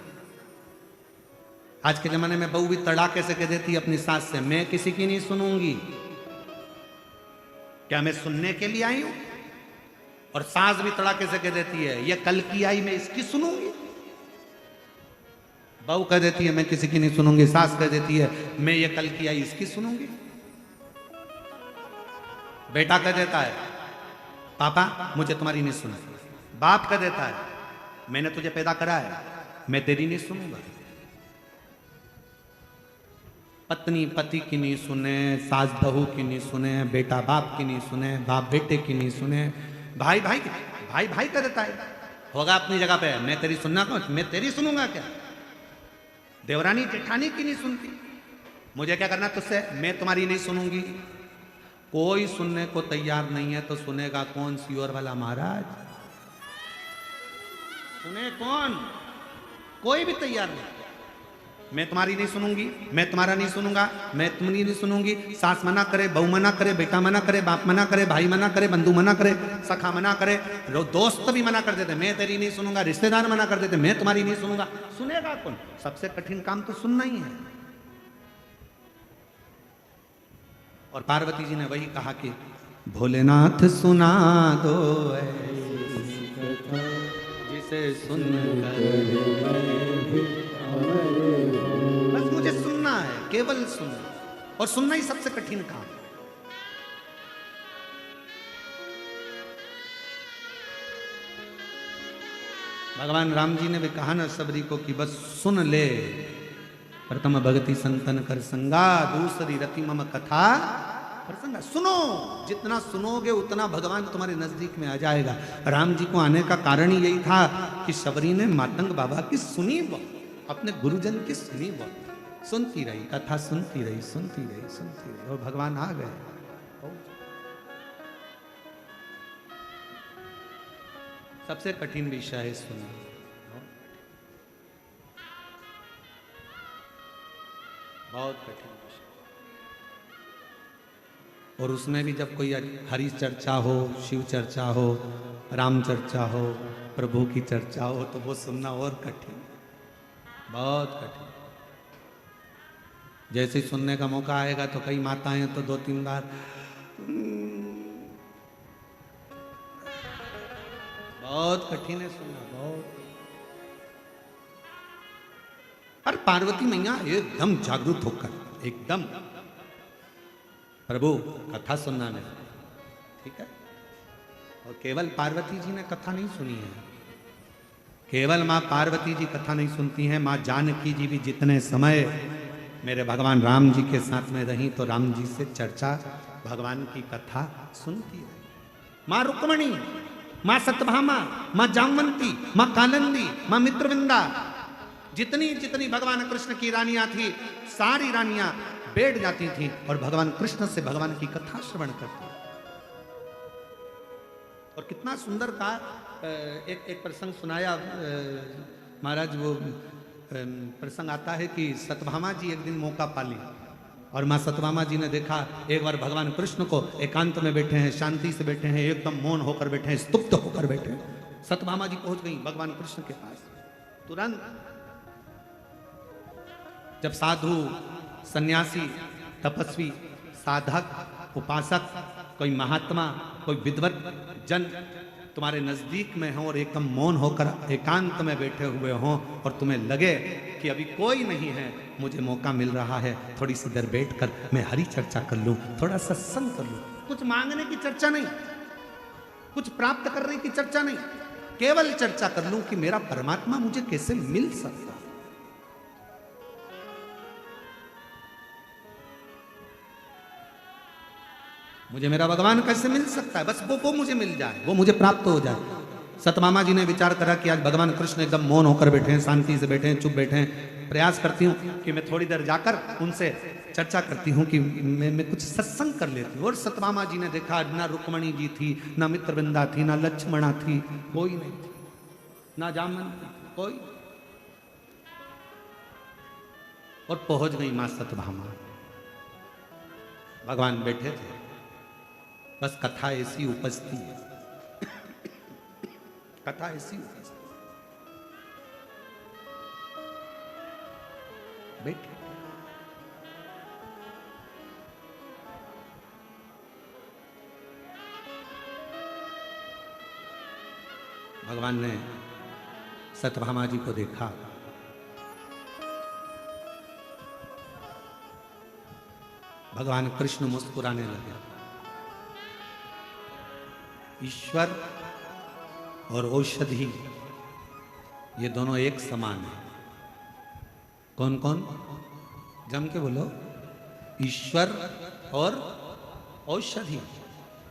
आज के जमाने में बहू भी तड़ाके से कह देती है अपनी सास से, मैं किसी की नहीं सुनूंगी। क्या मैं सुनने के लिए आई हूं? और सास भी तड़ाके से कह देती है, ये कल की आई, मैं इसकी सुनूंगी। बहू कह देती है मैं किसी की नहीं सुनूंगी, सास कह देती है मैं ये कल की आई इसकी सुनूंगी। बेटा कह देता है पापा मुझे तुम्हारी नहीं सुननी। बाप कह देता है मैंने तुझे पैदा करा है, मैं तेरी नहीं सुनूंगा। पत्नी पति की नहीं सुने, सास बहू की नहीं सुने, बेटा बाप की नहीं सुने, बाप बेटे की नहीं सुने, भाई भाई भाई भाई का देता है, होगा अपनी जगह पे, मैं तेरी सुनना कौन, मैं तेरी सुनूंगा क्या? देवरानी जेठानी की नहीं सुनती, मुझे क्या करना तुझसे, मैं तुम्हारी नहीं सुनूंगी। कोई सुनने को तैयार नहीं है तो सुनेगा कौन? सियोर वाला महाराज सुने कौन? कोई भी तैयार नहीं। मैं तुम्हारी नहीं सुनूंगी, मैं तुम्हारा नहीं सुनूंगा, मैं तुम्हारी नहीं सुनूंगी। सास मना करे, बहू मना करे, बेटा मना करे, बाप मना करे, भाई मना करे, बंधु मना करे, सखा मना करे, दोस्त भी मना कर देते, मैं तेरी नहीं सुनूंगा, रिश्तेदार मना कर देते, मैं तुम्हारी नहीं सुनूंगा। सुनेगा कौन? सबसे कठिन काम तो सुनना ही है। और पार्वती जी ने वही कहा कि भोलेनाथ सुना दो ऐसी कथा जिसे सुनकर बस मुझे सुनना है, केवल सुनना, और सुनना ही सबसे कठिन काम। भगवान राम जी ने भी कहा ना सबरी को कि बस सुन ले, प्रथम भगति संतन कर संगा, दूसरी रति मम कथा प्रसंगा। सुनो, जितना सुनोगे उतना भगवान तुम्हारे नजदीक में आ जाएगा। राम जी को आने का कारण ही यही था कि शबरी ने मातंग बाबा की सुनी वो, अपने गुरुजन की सुनी वो, सुनती रही, कथा सुनती रही, सुनती रही, सुनती रही, और भगवान आ गए। सबसे कठिन विषय है सुनना, बहुत कठिन विषय। और उसमें भी जब कोई हरि चर्चा हो, शिव चर्चा हो, राम चर्चा हो, प्रभु की चर्चा हो, तो वो सुनना और कठिन, बहुत कठिन। जैसे ही सुनने का मौका आएगा तो कई माताएं तो 2-3 बार बहुत कठिन है सुनना, बहुत। पर पार्वती मैया एकदम जागरूक होकर, एकदम प्रभु कथा सुनना नहीं, ठीक है। और केवल पार्वती जी ने कथा नहीं सुनी है, केवल माँ पार्वती जी कथा नहीं सुनती हैं, माँ जानकी जी भी जितने समय मेरे भगवान राम जी के साथ में रही तो राम जी से चर्चा, भगवान की कथा सुनती है। माँ रुक्मणी, माँ सत्यभामा, माँ जामवंती, माँ कालिंदी, माँ मित्रविंदा, जितनी जितनी भगवान कृष्ण की रानियां थी, सारी रानियां बैठ जाती थी और भगवान कृष्ण से भगवान की कथा श्रवण करती। और कितना सुंदर का एक प्रसंग सुनाया महाराज। वो प्रसंग आता है कि सत्यभामा जी एक दिन मौका पाली और माँ सत्यभामा जी ने देखा एक बार भगवान कृष्ण को एकांत में बैठे हैं, शांति से बैठे हैं, एकदम मौन होकर बैठे हैं, स्तुप्त होकर बैठे हैं। सत्यभामा जी पहुंच गई भगवान कृष्ण के पास। तुरंत जब साधु, सन्यासी, तपस्वी, साधक, उपासक, कोई महात्मा, कोई विद्वत जन तुम्हारे नजदीक में हो और एकदम मौन होकर एकांत में बैठे हुए हों और तुम्हें लगे कि अभी कोई नहीं है, मुझे मौका मिल रहा है थोड़ी सी देर बैठकर मैं हरि चर्चा कर लूं, थोड़ा सत्संग कर लूं। कुछ मांगने की चर्चा नहीं, कुछ प्राप्त करने की चर्चा नहीं, केवल चर्चा कर लूं कि मेरा परमात्मा मुझे कैसे मिल सकता, मुझे मेरा भगवान कैसे मिल सकता है, बस वो मुझे मिल जाए, वो मुझे प्राप्त हो जाए। सत्यभामा जी ने विचार करा कि आज भगवान कृष्ण एकदम मौन होकर बैठे हैं, शांति से बैठे हैं, चुप बैठे हैं, प्रयास करती हूँ कि मैं थोड़ी देर जाकर उनसे चर्चा करती हूँ कि मैं कुछ सत्संग कर लेती हूँ। और सत्यभामा जी ने देखा ना रुक्मणी जी थी, ना मित्रवृंदा थी, ना लक्ष्मणा थी, कोई नहीं थी, ना जामवंती, कोई। और पहुंच गई मां सत्यभामा, भगवान बैठे थे, बस कथा ऐसी उपजती है, कथा ऐसी उपजती, बैठे भगवान ने सत्यभामा जी को देखा, भगवान कृष्ण मुस्कुराने लगे। ईश्वर और औषधि ये दोनों एक समान है। कौन कौन? जम के बोलो। ईश्वर और औषधि,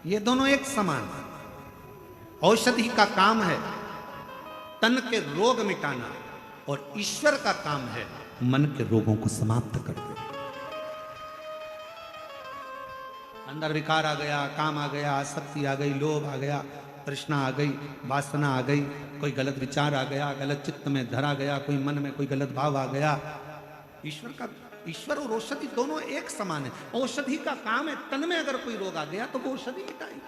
ये दोनों एक समान है। औषधि का काम है तन के रोग मिटाना और ईश्वर का काम है मन के रोगों को समाप्त कर देना। अंदर विकार आ गया, काम आ गया, आसक्ति आ गई, लोभ आ गया, तृष्णा आ गई, वासना आ गई, कोई गलत विचार आ गया, गलत चित्त में धरा गया, कोई मन में कोई गलत भाव आ गया। ईश्वर और औषधि दोनों एक समान है। औषधि का काम है तन में अगर कोई रोग आ गया तो वो औषधि मिटाएगी।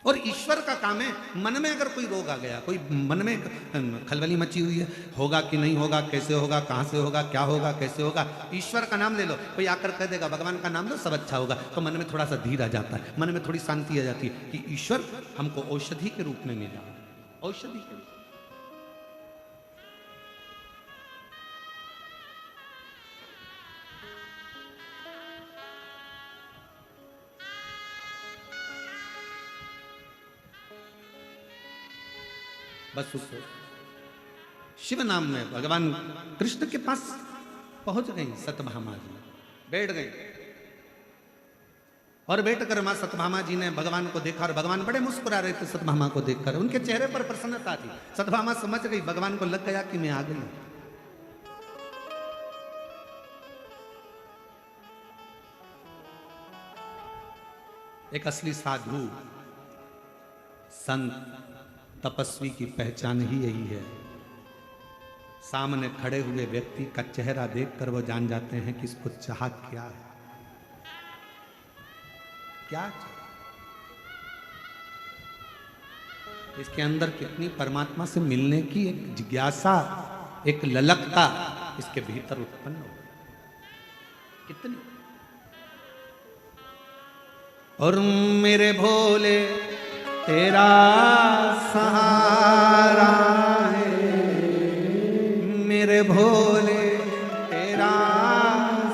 और ईश्वर का काम है मन में अगर कोई रोग आ गया, कोई मन में खलबली मची हुई है, होगा कि नहीं होगा, कैसे होगा, कहां से होगा, क्या होगा, कैसे होगा, ईश्वर का नाम ले लो, कोई आकर कह देगा भगवान का नाम लो सब अच्छा होगा, तो मन में थोड़ा सा धीर आ जाता है, मन में थोड़ी शांति आ जाती है कि ईश्वर हमको औषधि के रूप में मिला। औषधि के रूप बस उसको शिव नाम में भगवान कृष्ण के पास पहुंच गई सत्यभामा जी, बैठ गई और बैठकर मां सत्यभामा जी ने भगवान को देखा और भगवान बड़े मुस्कुरा रहे थे सत्यभामा को देखकर, उनके चेहरे पर प्रसन्नता थी। सत्यभामा समझ गई, भगवान को लग गया कि मैं आ गई। एक असली साधु संत तपस्वी की पहचान ही यही है। सामने खड़े हुए व्यक्ति का चेहरा देखकर वो जान जाते हैं कि इसको चाह क्या है, क्या इसके अंदर कितनी परमात्मा से मिलने की एक जिज्ञासा, एक ललकता इसके भीतर उत्पन्न हो कितनी। और मेरे भोले तेरा सहारा है, मेरे भोले तेरा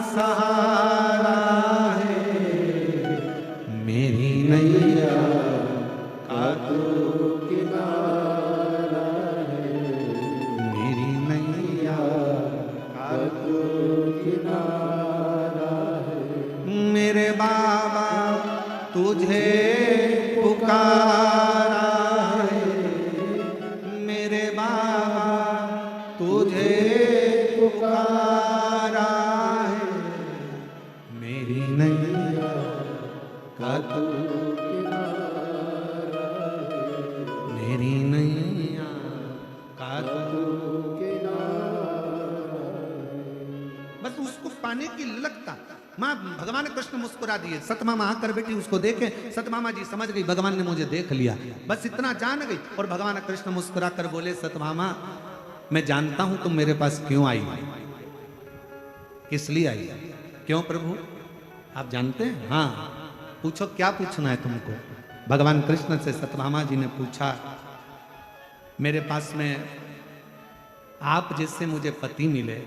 सहारा है, मेरी नैया का तू किनारा है, मेरी नैया का तू किनारा है, मेरे बाबा तुझे पुकारा है, मेरे बाबा तुझे पुकारा है, मेरी नैया का तू किनारा है, मेरी नैया का तू किनारा है। बस उसको पाने की ललकता। माँ भगवान कृष्ण मुस्कुरा दिए, सतमामा आकर बेटी उसको देखे, सतमामा जी समझ गई भगवान ने मुझे देख लिया, बस इतना जान गई। और भगवान कृष्ण मुस्कुरा कर बोले, सतमामा मैं जानता हूं तुम मेरे पास क्यों आई, किस लिए आई। क्यों प्रभु आप जानते हैं? हाँ पूछो, क्या पूछना है तुमको। भगवान कृष्ण से सतभामा जी ने पूछा, मेरे पास में आप जैसे मुझे पति मिले,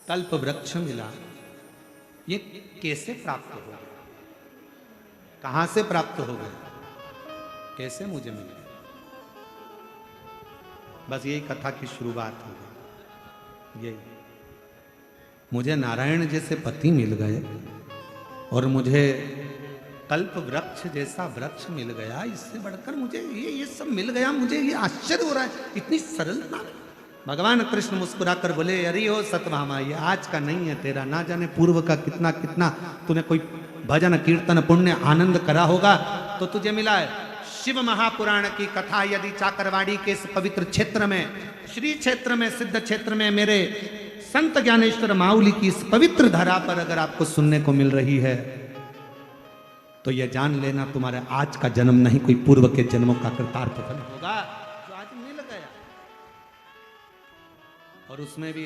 कल्प वृक्ष मिला, ये कैसे प्राप्त हो गया, कहां से प्राप्त हो गया, कैसे मुझे मिले। बस यही कथा की शुरुआत हो गई। यही मुझे नारायण जैसे पति मिल गए और मुझे कल्प वृक्ष जैसा वृक्ष मिल गया, इससे बढ़कर मुझे ये सब मिल गया, मुझे ये आश्चर्य हो रहा है, इतनी सरलता। भगवान कृष्ण मुस्कुराकर बोले, अरे ओ सतभामा ये आज का नहीं है तेरा, ना जाने पूर्व का कितना कितना तूने कोई भजन कीर्तन पुण्य आनंद करा होगा तो तुझे मिला है। शिव महापुराण की कथा यदि चाकरवाड़ी के इस पवित्र क्षेत्र में, श्री क्षेत्र में, सिद्ध क्षेत्र में, मेरे संत ज्ञानेश्वर माउली की इस पवित्र धरा पर अगर आपको सुनने को मिल रही है तो यह जान लेना तुम्हारे आज का जन्म नहीं, कोई पूर्व के जन्मों का कृतार्थ फल होगा जो आज मिल गया। और उसमें भी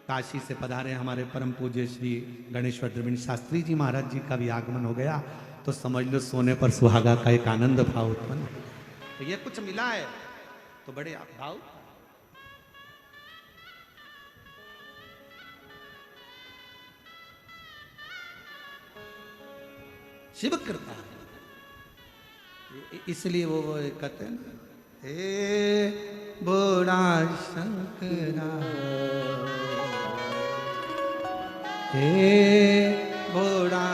काशी से पधारे हमारे परम पूज्य श्री गणेश्वर द्रविड़ शास्त्री जी महाराज जी का भी आगमन हो गया, तो समझ लो सोने पर सुहागा का एक आनंद भाव उत्पन्न। तो ये कुछ मिला है तो बड़े भाव। शिव कृपा इसलिए वो कहते हैं ना, हे बड़ा शंकरा, हे बड़ा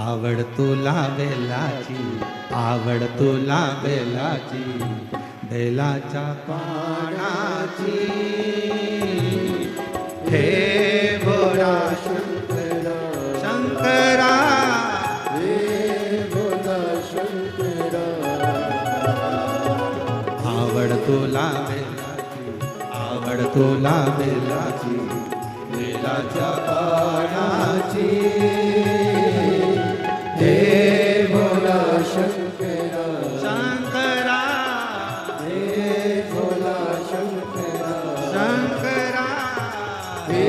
आवड तुला बेलाची, आवड तुला बेलाची, बेलाच्या पानाची, हे भोळा शंकरा शंकरा, हे भोला शंकरा आवड तुला बेलाची, आवड तुला बेलाची, बेलाच्या पानाची, हे भोला शंकरा शंकरा, हे भोला शंकरा शंकरा, हे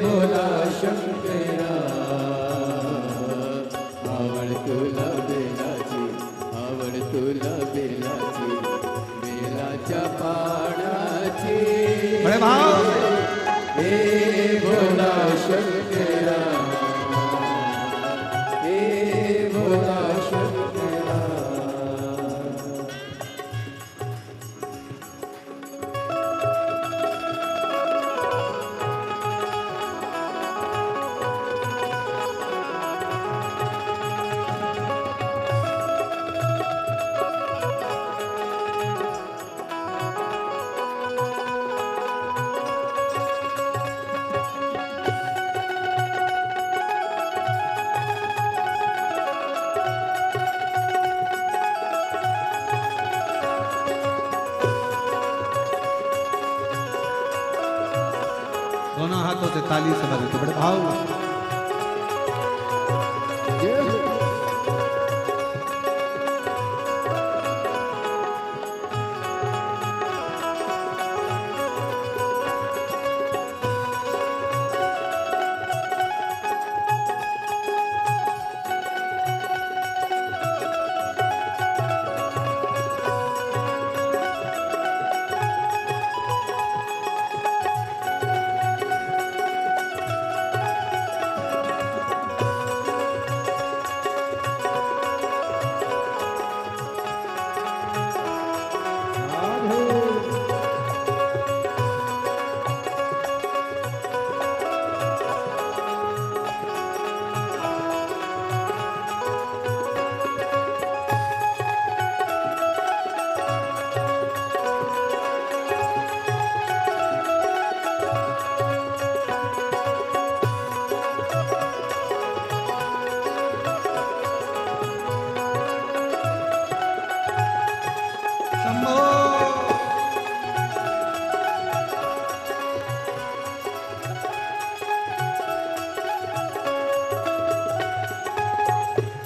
भोला शंकरा आवड तुला बेलाची, आवड तुला बेलाची, बेलाच्या पानाची, बड़े भाव हे भोला शंकरा, हे भोला शंकरा दोनों हाथों से ताली से बजे तो बड़े भाव जय हो।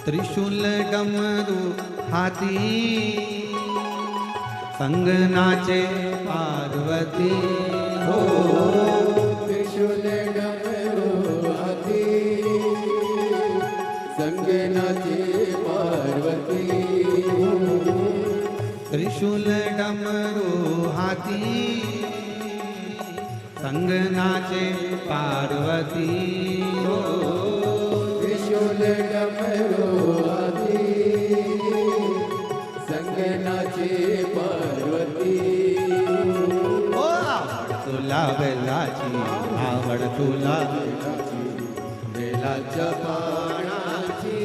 त्रिशूल डमरू हाथी संग नाचे पार्वती हो, त्रिशूल डमरू हाथी संग नाचे पार्वती, त्रिशूल डमरू हाथी संग नाचे पार्वती हो, त्रिशूल डमरू हाथी संग नाचे पार्वती, ओ आवड तुला बेलाची, आवड तुला बेलाच्या पानाची,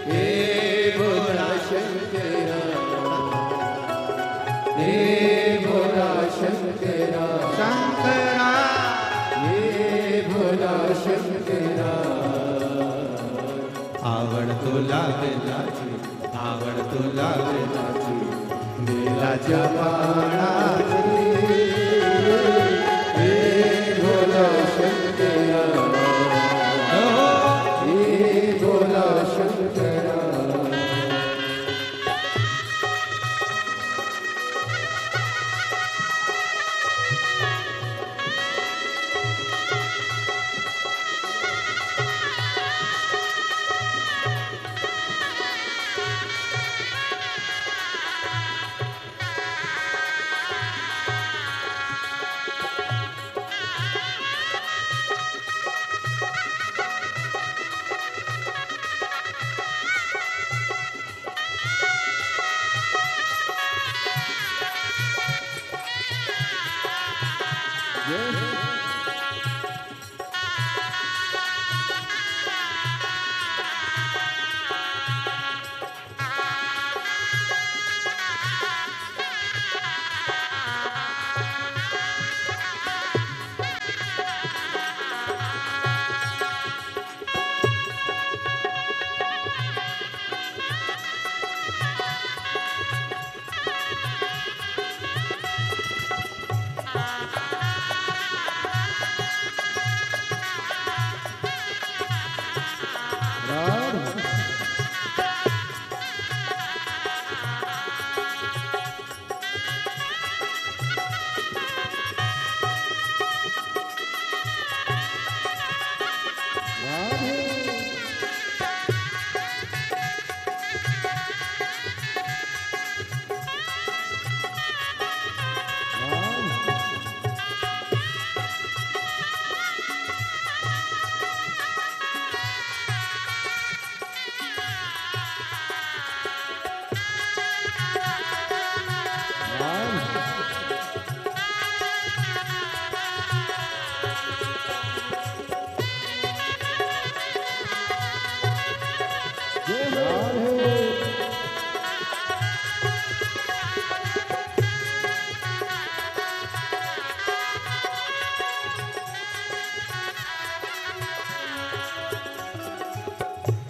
हे भोला शंकरा, हे भोला शंकरा, शंकरा, हे भोला शंकरा आवड तुला बेलाची, आवड तुला बेलाची, बेलाच्या पानाची, हे भोला शंकरा, हे भोला शंकरा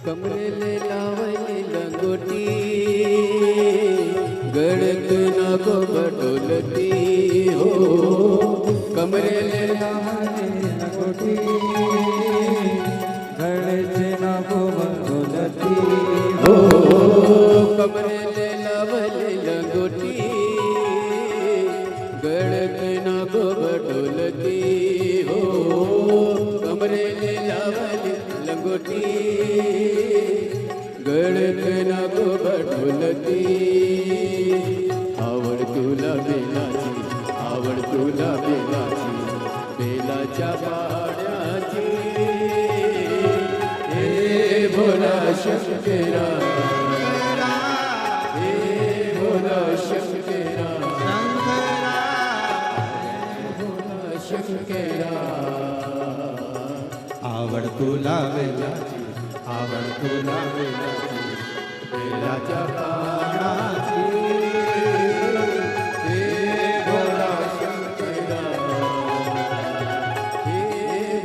कमरे ले लावली लंगोटी गड़क ना को बटोलती हो कमरे ले लावली लंगोटी गड़क ना को बटोलती हो कमरे ले लावली लंगोटी गड़क ना को बटोलती हो कमरे ले लावली लंगोटी गड़क ना को बटोलती आवड तुला बेलाची बेलाच्या पाण्याची हे भोला शंकरा हे भोला शंकरा भोला शंकरा आवड तुला वेलाची आवड तुला वेलाची बेलाच्या पाण्याची हे भोला शंकरा हे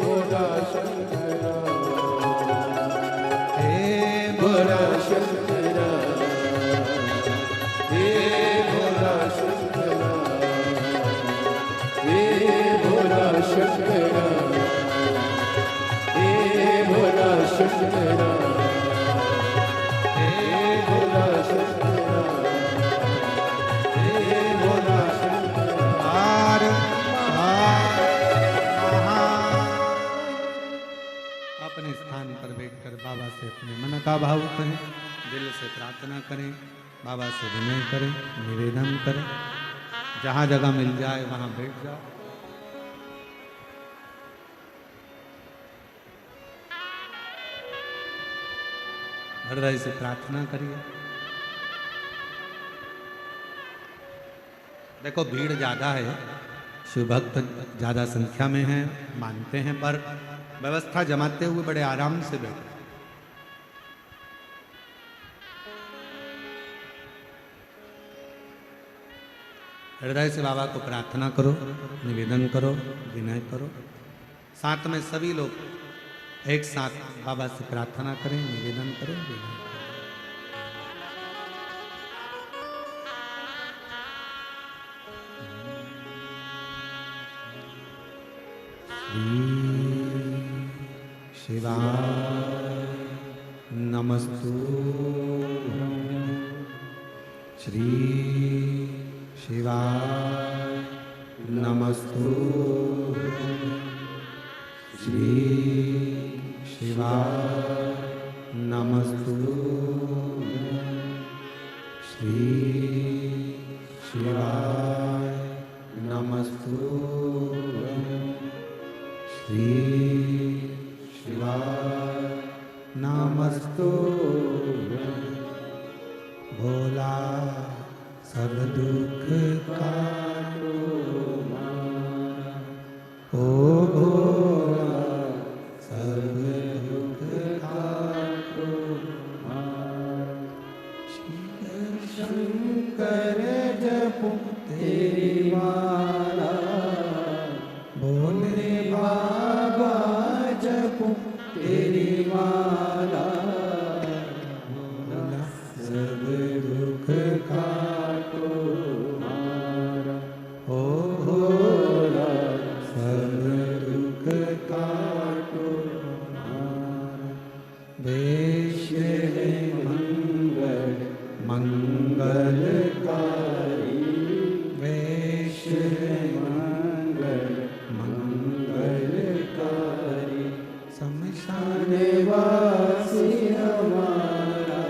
भोला शंकरा हे भोला शंकरा हे भोला शंकरा हे भोला शंकरा हे भोला शंकरा हे भोला शंकरा हे भोला शंकरा हार अपने स्थान पर बैठकर बाबा से अपने मन का भाव करें, दिल से प्रार्थना करें, बाबा से विनय करें, निवेदन करें। जहाँ जगह मिल जाए वहाँ बैठ जाओ। हृदय से प्रार्थना करिए। देखो भीड़ ज्यादा है, शिव भक्त ज्यादा संख्या में हैं, मानते हैं, पर व्यवस्था जमाते हुए बड़े आराम से बैठे। हृदय से बाबा को प्रार्थना करो, निवेदन करो, विनय करो। साथ में सभी लोग एक साथ बाबा से प्रार्थना करें, निवेदन करें, विनय करें। शिवाय नमस्तुभ्यं श्री शिवाय नमस्तुभ्यं श्री शिवाय नमस्तुभ्यं श्री शिवाय नमस्तुभ्यं श्री शिवाय नमस्तुभ्यं भोला सब दुख काटो ओ भोला सब दुख काटो शंकर जपो तेरी माला बोले बाबा जपो तेरी माला भोला सब दुख काटो मारा ओ भोला सब दुख काटो मारा वेश है मंगल मंगलकारी वेश है मंगल मंगलकारी शमशान वासी हमारा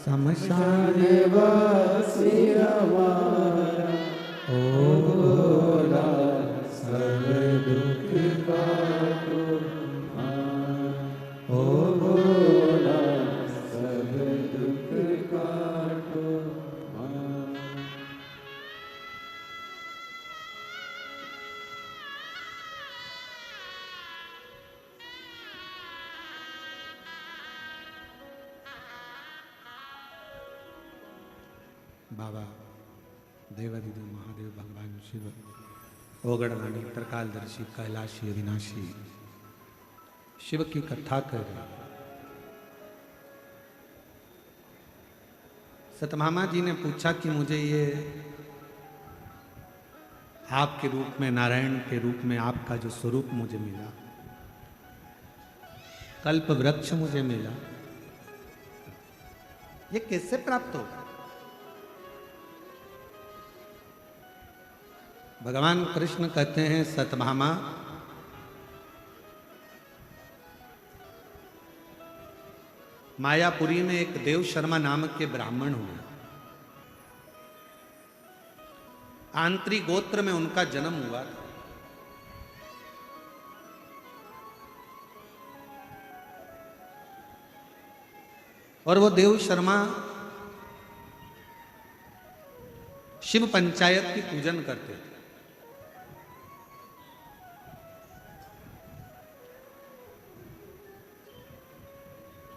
शमशान वासी हमारा ओ भोला सब दुख काटो ओ भोला सब दुख काटो बाबा देवादिदेव महादेव भगवान शिव ओगड़वाणी त्रिकालदर्शी कैलाशी अविनाशी शिव की कथा कर रहे हैं। सतभामा जी ने पूछा कि मुझे ये आपके रूप में, नारायण के रूप में आपका जो स्वरूप मुझे मिला, कल्प वृक्ष मुझे मिला, ये कैसे प्राप्त होगा? भगवान कृष्ण कहते हैं, सतभामा, मायापुरी में एक देव शर्मा नामक के ब्राह्मण हुए। आंतरी गोत्र में उनका जन्म हुआ था। और वो देव शर्मा शिव पंचायत की पूजन करते थे।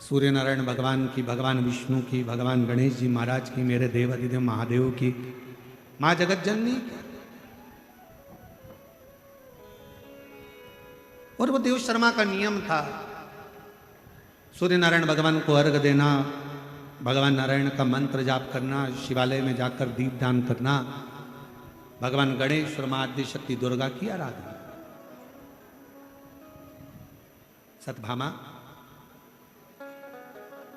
सूर्य नारायण भगवान की, भगवान विष्णु की, भगवान गणेश जी महाराज की, मेरे देव अधिदेव महादेव की, मां जगत जननी की। और वो देव शर्मा का नियम था, सूर्य नारायण भगवान को अर्घ देना, भगवान नारायण का मंत्र जाप करना, शिवालय में जाकर दीपदान करना, भगवान गणेश और मां आद्य शक्ति दुर्गा की आराधना। सतभामा,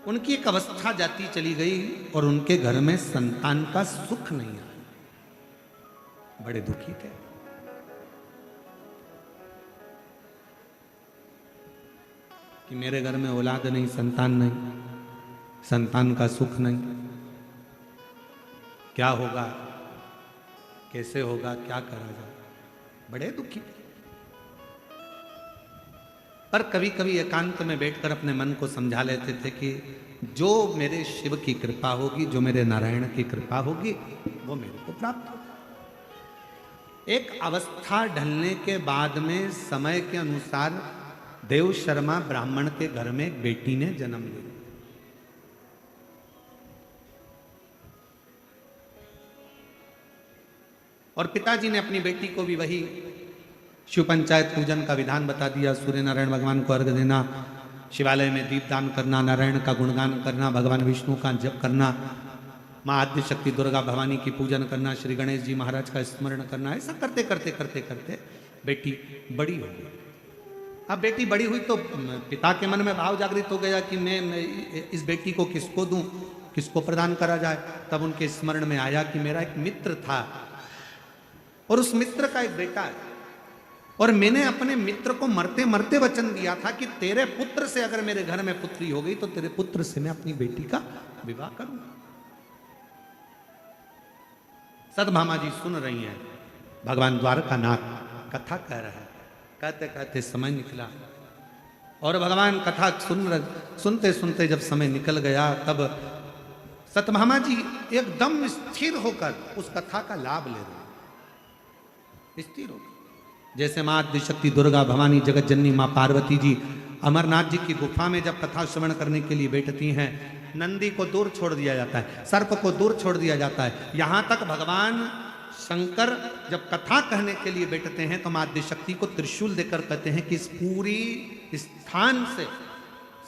उनकी एक अवस्था जाती चली गई और उनके घर में संतान का सुख नहीं आया। बड़े दुखी थे। कि मेरे घर में औलाद नहीं, संतान नहीं, संतान का सुख नहीं, क्या होगा, कैसे होगा, क्या करा जाए? बड़े दुखी थे। पर कभी कभी एकांत में बैठकर अपने मन को समझा लेते थे कि जो मेरे शिव की कृपा होगी, जो मेरे नारायण की कृपा होगी, वो मेरे को प्राप्त होगा। एक अवस्था ढलने के बाद में समय के अनुसार देव शर्मा ब्राह्मण के घर में एक बेटी ने जन्म लिया। और पिताजी ने अपनी बेटी को भी वही शिव पंचायत पूजन का विधान बता दिया। सूर्य नारायण भगवान को अर्घ देना, शिवालय में दीपदान करना, नारायण का गुणगान करना, भगवान विष्णु का जप करना, मां आद्य शक्ति दुर्गा भवानी की पूजन करना, श्री गणेश जी महाराज का स्मरण करना। ऐसा करते करते करते करते बेटी बड़ी हो गई। अब बेटी बड़ी हुई तो पिता के मन में भाव जागृत हो गया कि मैं इस बेटी को किसको दूं, किसको प्रदान करा जाए। तब उनके स्मरण में आया कि मेरा एक मित्र था और उस मित्र का एक बेटा है, और मैंने अपने मित्र को मरते मरते वचन दिया था कि तेरे पुत्र से अगर मेरे घर में पुत्री हो गई तो तेरे पुत्र से मैं अपनी बेटी का विवाह करूंगा। सतभामा जी सुन रही हैं, भगवान द्वारकानाथ कथा कह रहे हैं। कहते कहते समय निकला और भगवान कथा सुनते सुनते जब समय निकल गया, तब सतभामा जी एकदम स्थिर होकर उस कथा का लाभ ले रहे, स्थिर होकर। जैसे मां आद्य शक्ति दुर्गा भवानी जगत जननी मां पार्वती जी अमरनाथ जी की गुफा में जब कथा श्रवण करने के लिए बैठती हैं, नंदी को दूर छोड़ दिया जाता है, सर्प को दूर छोड़ दिया जाता है। यहां तक भगवान शंकर जब कथा कहने के लिए बैठते हैं तो मां आद्य शक्ति को त्रिशूल देकर कहते हैं कि इस पूरी स्थान से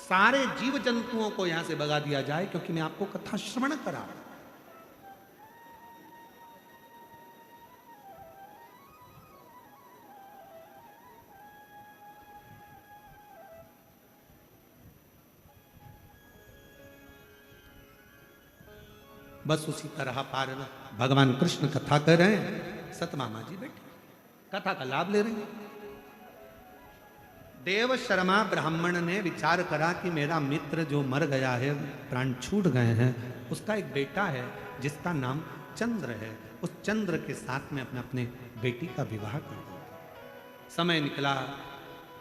सारे जीव जंतुओं को यहां से भगा दिया जाए, क्योंकि मैं आपको कथा श्रवण करा रहा हूं। बस उसी तरह पार भगवान कृष्ण कथा कर रहे हैं, सतभामा जी बैठे कथा का लाभ ले रहे हैं। देव शर्मा ब्राह्मण ने विचार करा कि मेरा मित्र जो मर गया है, प्राण छूट गए हैं, उसका एक बेटा है जिसका नाम चंद्र है, उस चंद्र के साथ में अपने बेटी का विवाह कर दूंगा। समय निकला,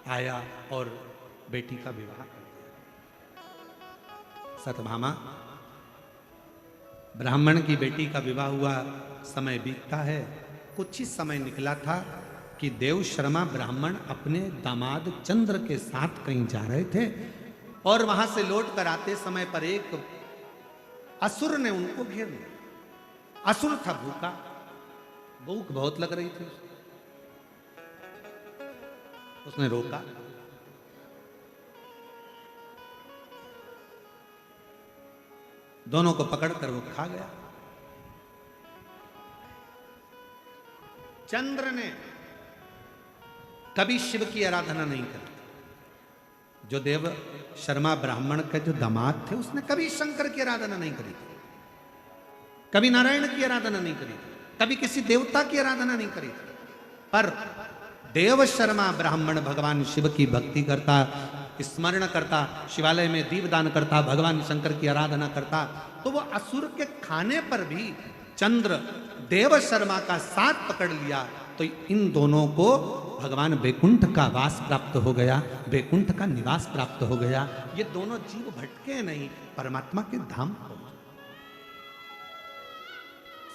आया और बेटी का विवाह कर दिया। सतभामा, ब्राह्मण की बेटी का विवाह हुआ, समय बीतता है। कुछ ही समय निकला था कि देव शर्मा ब्राह्मण अपने दामाद चंद्र के साथ कहीं जा रहे थे और वहां से लौट कर आते समय पर एक असुर ने उनको घेर लिया। असुर था भूखा, भूख बहुत लग रही थी, उसने रोका। दोनों को पकड़कर वो खा गया। चंद्र ने कभी शिव की आराधना नहीं करी। जो देव शर्मा ब्राह्मण के जो दामाद थे उसने कभी शंकर की आराधना नहीं करी थी, कभी नारायण की आराधना नहीं करी थी, कभी किसी देवता की आराधना नहीं करी थी। पर देव शर्मा ब्राह्मण भगवान शिव की भक्ति करता, स्मरण करता, शिवालय में दीपदान करता, भगवान शंकर की आराधना करता, तो वो असुर के खाने पर भी चंद्र देव शर्मा का साथ पकड़ लिया। तो इन दोनों को भगवान बैकुंठ का वास प्राप्त हो गया, बैकुंठ का निवास प्राप्त हो गया। ये दोनों जीव भटके नहीं, परमात्मा के धाम को।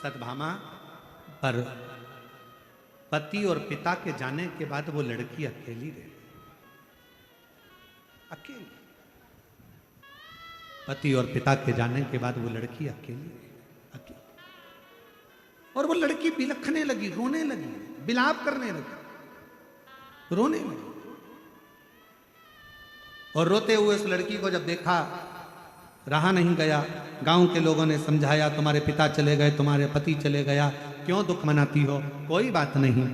सतभामा पर पति और पिता के जाने के बाद वो लड़की अकेली रही, अकेली। पति और पिता के जाने के बाद वो लड़की अकेली रही, अकेली। और वो लड़की बिलखने लगी, रोने लगी, बिलाप करने लगी, रोने लगी। और रोते हुए उस लड़की को जब देखा, रहा नहीं गया। गांव के लोगों ने समझाया, तुम्हारे पिता चले गए, तुम्हारे पति चले गया, क्यों दुख मनाती हो? कोई बात नहीं,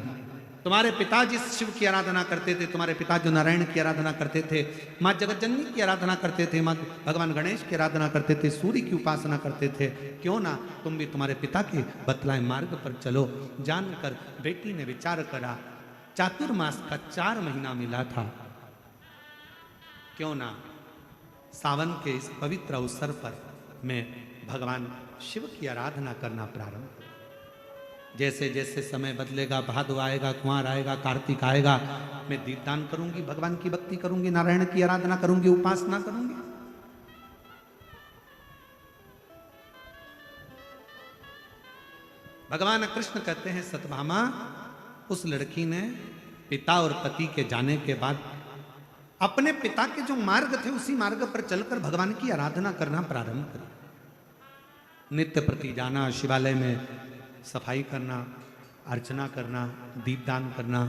तुम्हारे पिता जिस शिव की आराधना करते थे, तुम्हारे पिता जो नारायण की आराधना करते थे, माँ जगतजननी की आराधना करते थे, माँ भगवान गणेश की आराधना करते थे, सूर्य की उपासना करते थे, क्यों ना तुम भी तुम्हारे पिता के बतलाए मार्ग पर चलो। जानकर बेटी ने विचार करा, चातुर्मास का 4 महीना मिला था, क्यों ना सावन के इस पवित्र अवसर पर मैं भगवान शिव की आराधना करना प्रारंभ करूं। जैसे जैसे समय बदलेगा, भादो आएगा, कुंवर आएगा, कार्तिक आएगा, मैं दीपदान करूंगी, भगवान की भक्ति करूंगी, नारायण की आराधना करूंगी, उपासना करूंगी। भगवान कृष्ण कहते हैं, सतभामा, उस लड़की ने पिता और पति के जाने के बाद अपने पिता के जो मार्ग थे उसी मार्ग पर चलकर भगवान की आराधना करना प्रारंभ करी। नित्य प्रति जाना, शिवालय में सफाई करना, अर्चना करना, दीपदान करना।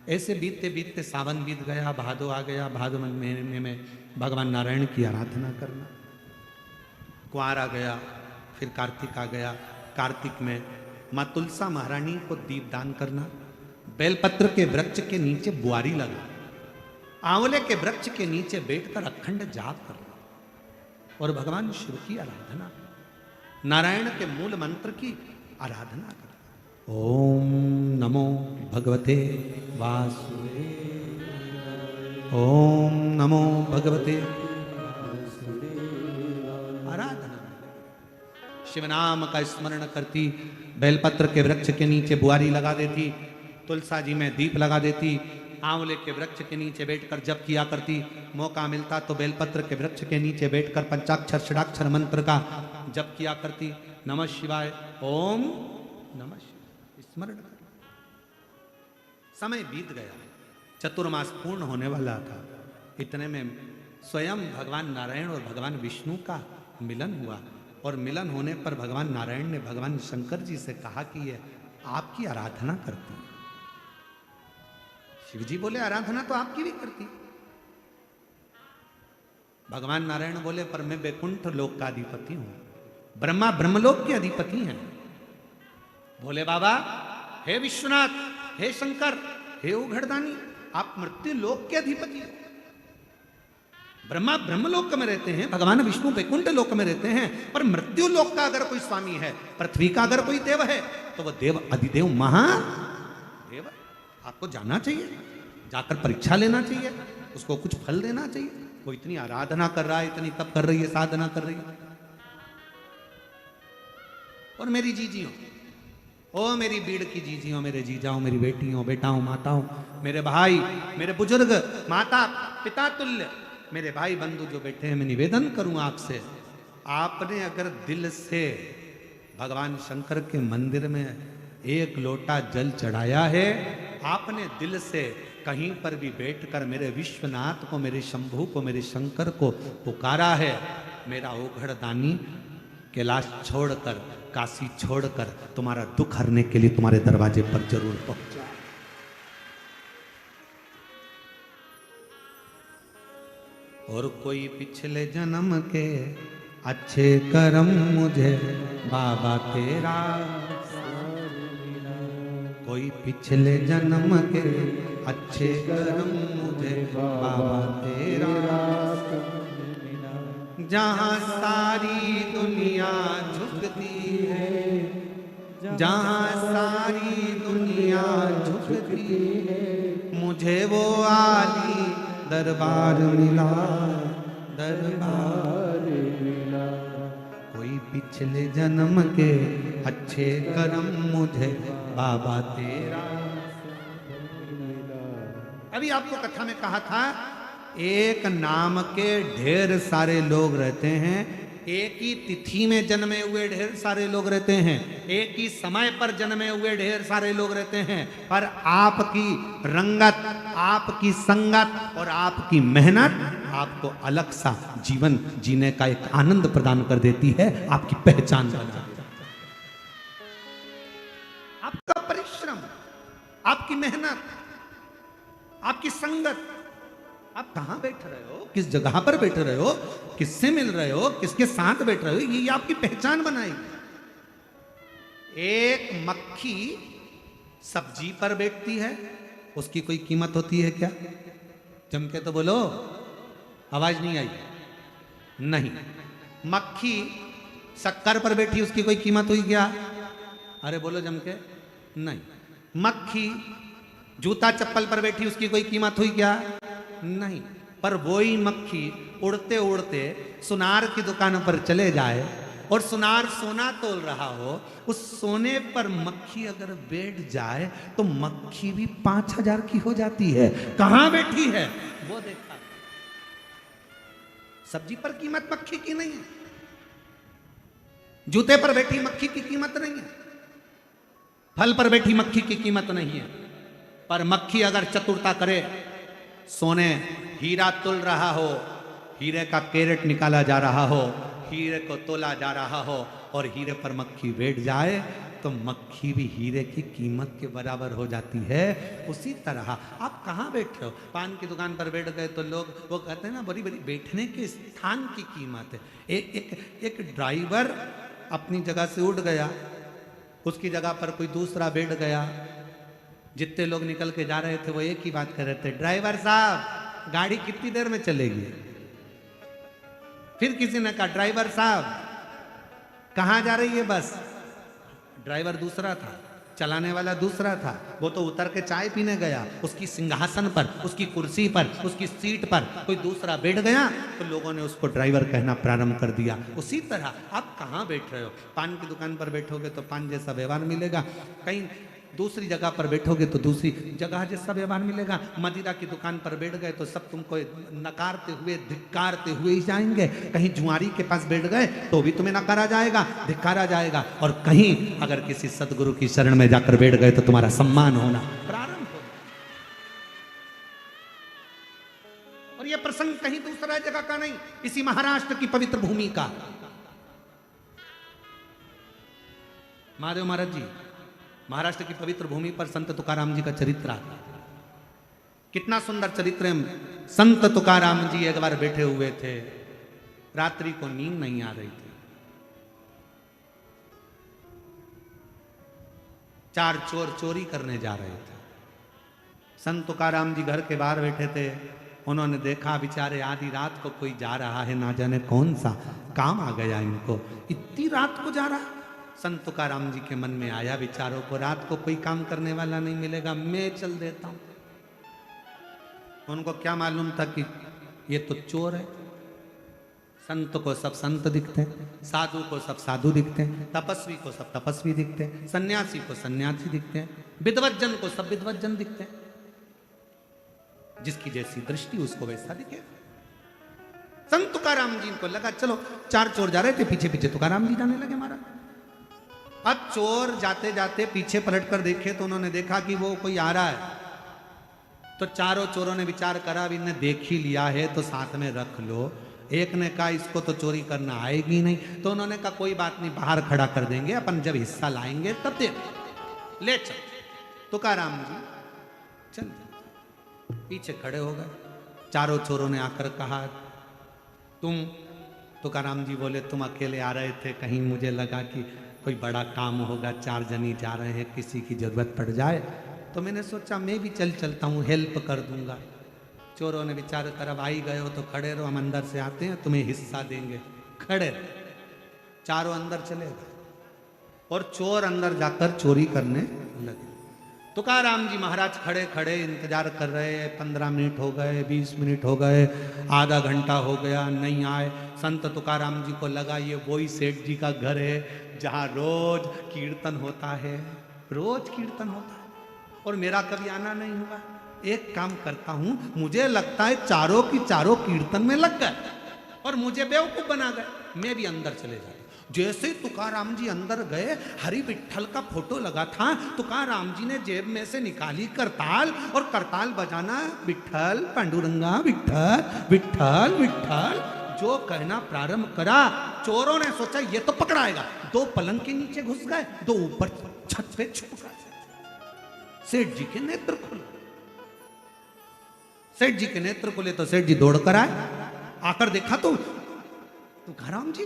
ऐसे बीतते बीतते सावन बीत गया, भादो आ गया, भादो महीने में भगवान नारायण की आराधना करना। कुंवर आ गया, फिर कार्तिक आ गया, कार्तिक में माँ तुलसा महारानी को दीपदान करना, बेलपत्र के वृक्ष के नीचे बुआरी लगा, आंवले के वृक्ष के नीचे बैठकर अखंड जाप करना और भगवान शिव की आराधना, नारायण के मूल मंत्र की आराधना करना। ओम नमो भगवते वासुदेवाय, ओम नमो भगवते आराधना। शिव नाम का स्मरण करती, बेलपत्र के वृक्ष के नीचे बुआरी लगा देती, तुलसा जी में दीप लगा देती, आंवले के वृक्ष के नीचे बैठकर जप किया करती। मौका मिलता तो बेलपत्र के वृक्ष के नीचे बैठकर पंचाक्षर षडाक्षर मंत्र का जप किया करती। नमः शिवाय, ओम नमः शिवाय स्मरण कर। समय बीत गया, चतुर्मास पूर्ण होने वाला था। इतने में स्वयं भगवान नारायण और भगवान विष्णु का मिलन हुआ और मिलन होने पर भगवान नारायण ने भगवान शंकर जी से कहा कि ये आपकी आराधना करती है। शिव जी बोले, आराधना तो आपकी भी करती। भगवान नारायण बोले, पर मैं बैकुंठ लोक का अधिपति हूं, ब्रह्मा ब्रह्मलोक के अधिपति हैं। बोले, बाबा हे विश्वनाथ, हे शंकर, हे उघड़दानी, आप मृत्यु लोक के अधिपति हो। ब्रह्मा ब्रह्मलोक में रहते हैं, भगवान विष्णु बैकुंठ लोक में रहते हैं, पर मृत्यु लोक का अगर कोई स्वामी है, पृथ्वी का अगर कोई देव है, तो वह देव अधिदेव महादेव। आपको जाना चाहिए, जाकर परीक्षा लेना चाहिए, उसको कुछ फल देना चाहिए। वो इतनी आराधना कर रहा है, इतनी तप कर रही है, साधना कर रही है। और मेरी जीजियों, ओ मेरी बीड़ की जीजियों, मेरे जीजाओं, मेरी बेटियों, बेटाओं, माताओं, मेरे भाई, मेरे बुजुर्ग, माता पिता तुल्य मेरे भाई बंधु जो बैठे हैं, मैं निवेदन करूं आपसे, आपने अगर दिल से भगवान शंकर के मंदिर में 1 लोटा जल चढ़ाया है, आपने दिल से कहीं पर भी बैठकर मेरे विश्वनाथ को, मेरे शंभू को, मेरे शंकर को पुकारा है, मेरा ओघड़दानी कैलाश छोड़कर, काशी छोड़कर तुम्हारा दुख हरने के लिए तुम्हारे दरवाजे पर जरूर पहुंचा। और कोई पिछले जन्म के अच्छे कर्म मुझे बाबा तेरा, कोई पिछले जन्म के अच्छे कर्म मुझे बाबा तेरा, जहाँ सारी दुनिया झुकती है, जहाँ सारी दुनिया झुकती है, मुझे वो आली दरबार मिला, दरबार मिला। कोई पिछले जन्म के अच्छे कर्म मुझे बाबा तेरा। अभी आपको कथा में कहा था, एक नाम के ढेर सारे लोग रहते हैं, एक ही तिथि में जन्मे हुए ढेर सारे लोग रहते हैं, एक ही समय पर जन्मे हुए ढेर सारे लोग रहते हैं, पर आपकी रंगत, आपकी संगत और आपकी मेहनत आपको अलग सा जीवन जीने का एक आनंद प्रदान कर देती है, आपकी पहचान बना देती है। आपका परिश्रम, आपकी मेहनत, आपकी संगत, आप कहां बैठ रहे हो, किस जगह पर बैठ रहे हो, किससे मिल रहे हो, किसके साथ बैठ रहे हो, ये आपकी पहचान बनाएगी। एक मक्खी सब्जी पर बैठती है, उसकी कोई कीमत होती है क्या? जम के तो बोलो, आवाज नहीं आई। नहीं। मक्खी शक्कर पर बैठी, उसकी कोई कीमत हुई क्या? अरे बोलो जम के, नहीं। मक्खी जूता चप्पल पर बैठी, उसकी कोई कीमत हुई क्या? नहीं। पर वही मक्खी उड़ते उड़ते सुनार की दुकान पर चले जाए और सुनार सोना तोल रहा हो, उस सोने पर मक्खी अगर बैठ जाए तो मक्खी भी 5,000 की हो जाती है। कहां बैठी है वो देखा। सब्जी पर कीमत मक्खी की नहीं है, जूते पर बैठी मक्खी की कीमत नहीं है, फल पर बैठी मक्खी की कीमत नहीं है। पर मक्खी अगर चतुरता करे, सोने हीरा तुल रहा हो, हीरे का कैरेट निकाला जा रहा हो, हीरे को तोला जा रहा हो और हीरे पर मक्खी बैठ जाए तो मक्खी भी हीरे की कीमत के बराबर हो जाती है। उसी तरह आप कहाँ बैठे हो? पान की दुकान पर बैठ गए तो लोग वो कहते हैं ना, बड़ी बड़ी बैठने के स्थान की कीमत है। एक ड्राइवर अपनी जगह से उठ गया, उसकी जगह पर कोई दूसरा बैठ गया, जितने लोग निकल के जा रहे थे वो एक ही बात कर रहे थे, ड्राइवर साहब गाड़ी कितनी देर में चलेगी? फिर किसी ने कहा, ड्राइवर साहब कहां जा रही है बस? ड्राइवर दूसरा था, चलाने वाला दूसरा था, वो तो उतर के चाय पीने गया, उसकी सिंहासन पर, उसकी कुर्सी पर, उसकी सीट पर कोई दूसरा बैठ गया तो लोगों ने उसको ड्राइवर कहना प्रारंभ कर दिया। उसी तरह आप कहां बैठ रहे हो? पान की दुकान पर बैठोगे तो पान जैसा व्यवहार मिलेगा, कहीं दूसरी जगह पर बैठोगे तो दूसरी जगह जैसा व्यवहार मिलेगा। मदिरा की दुकान पर बैठ गए तो सब तुमको नकारते हुए धिक्कारते हुए ही जाएंगे, कहीं जुआरी के पास बैठ गए तो भी तुम्हें नकारा जाएगा, धिक्कारा जाएगा, और कहीं अगर किसी सदगुरु की शरण में जाकर बैठ गए तो तुम्हारा सम्मान होना प्रारंभ हो। और यह प्रसंग कहीं दूसरा जगह का नहीं, इसी महाराष्ट्र की पवित्र भूमि का। महादेव महाराज जी, महाराष्ट्र की पवित्र भूमि पर संत तुकाराम जी का चरित्र आता है। कितना सुंदर चरित्र है। संत तुकाराम जी एक बार बैठे हुए थे, रात्रि को नींद नहीं आ रही थी। 4 चोर चोरी करने जा रहे थे। संत तुकाराम जी घर के बाहर बैठे थे, उन्होंने देखा बेचारे आधी रात को कोई जा रहा है, ना जाने कौन सा काम आ गया इनको, इतनी रात को जा रहा। संत तुकाराम जी के मन में आया, विचारों को रात को कोई काम करने वाला नहीं मिलेगा, मैं चल देता हूं। उनको क्या मालूम था कि ये तो चोर है। संत को सब संत दिखते हैं, साधु को सब साधु दिखते हैं, तपस्वी को सब तपस्वी दिखते हैं, सन्यासी को सन्यासी दिखते हैं, विद्वज्जन को सब विद्वज्जन दिखते हैं। जिसकी जैसी दृष्टि उसको वैसा दिखे। संत तुकाराम जी को लगा चलो 4 चोर जा रहे थे, पीछे पीछे तुकाराम जी जाने लगे महाराज। अब चोर जाते जाते पीछे पलटकर देखे तो उन्होंने देखा कि वो कोई आ रहा है। तो चारों चोरों ने विचार करा, अब इन्हें देख ही लिया है तो साथ में रख लो। एक ने कहा इसको तो चोरी करना आएगी नहीं, तो उन्होंने कहा कोई बात नहीं, बाहर खड़ा कर देंगे, अपन जब हिस्सा लाएंगे तब दे ले चल। तुकाराम जी चल पीछे खड़े हो गए। चारों चोरों ने आकर कहा तुम तुकाराम जी बोले तुम अकेले आ रहे थे, कहीं मुझे लगा कि कोई बड़ा काम होगा, 4 जनी जा रहे हैं, किसी की जरूरत पड़ जाए, तो मैंने सोचा मैं भी चलता हूँ, हेल्प कर दूंगा। चोरों ने बेचारे तरफ आई गए हो तो खड़े रहो, हम अंदर से आते हैं, तुम्हें हिस्सा देंगे, खड़े रहो। चारों अंदर चले गए और चोर अंदर जाकर चोरी करने लगे। तुकाराम जी महाराज खड़े खड़े इंतजार कर रहे हैं। 15 मिनट हो गए, 20 मिनट हो गए, आधा घंटा हो गया, नहीं आए। संत तुकाराम जी को लगा ये वही सेठ जी का घर है जहाँ रोज कीर्तन होता है, रोज कीर्तन होता है और मेरा कभी आना नहीं हुआ। एक काम करता हूँ, मुझे लगता है चारों की चारों कीर्तन में लग गए और मुझे बेवकूफ बना गए, मैं भी अंदर चले जाता। जैसे ही तुकाराम जी अंदर गए, हरि विट्ठल का फोटो लगा था, तुकाराम जी ने जेब में से निकाली करताल और करताल बजाना, विट्ठल पांडुरंगा विट्ठल विट्ठल विट्ठल जो कहना प्रारंभ करा। चोरों ने सोचा ये तो पकड़ाएगा, 2 पलंग के नीचे घुस गए, 2 ऊपर छत पे छुप गए। सेठ जी के नेत्र खुले, सेठ जी के नेत्र खुले तो सेठ जी दौड़ कर आए। आकर देखा तो तुकाराम जी,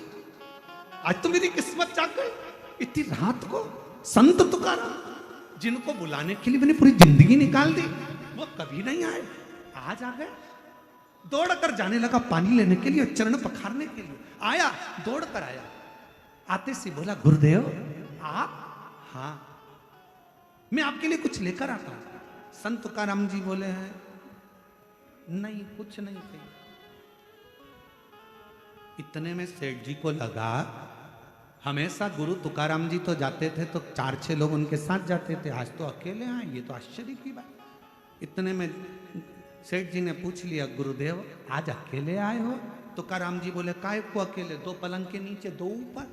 आज तो मेरी किस्मत जाग गई। इतनी रात को संत तुकाराम, जिनको बुलाने के लिए मैंने पूरी जिंदगी निकाल दी, वो कभी नहीं आए, आज आ गए। दौड़ कर जाने लगा पानी लेने के लिए, चरण पखारने के लिए आया, दौड़ कर आया। आते से बोला गुरुदेव आप? हाँ मैं आपके लिए कुछ लेकर आता हूं। संत तुकाराम जी बोले हैं नहीं कुछ नहीं चाहिए। इतने में सेठ जी को लगा, हमेशा गुरु तुकाराम जी तो जाते थे तो 4-6 लोग उनके साथ जाते थे, आज तो अकेले आए, ये तो आश्चर्य की बात। इतने में सेठ जी ने पूछ लिया गुरुदेव आज अकेले आए हो? तुकाराम जी बोले काहे को अकेले, 2 पलंग के नीचे 2 ऊपर,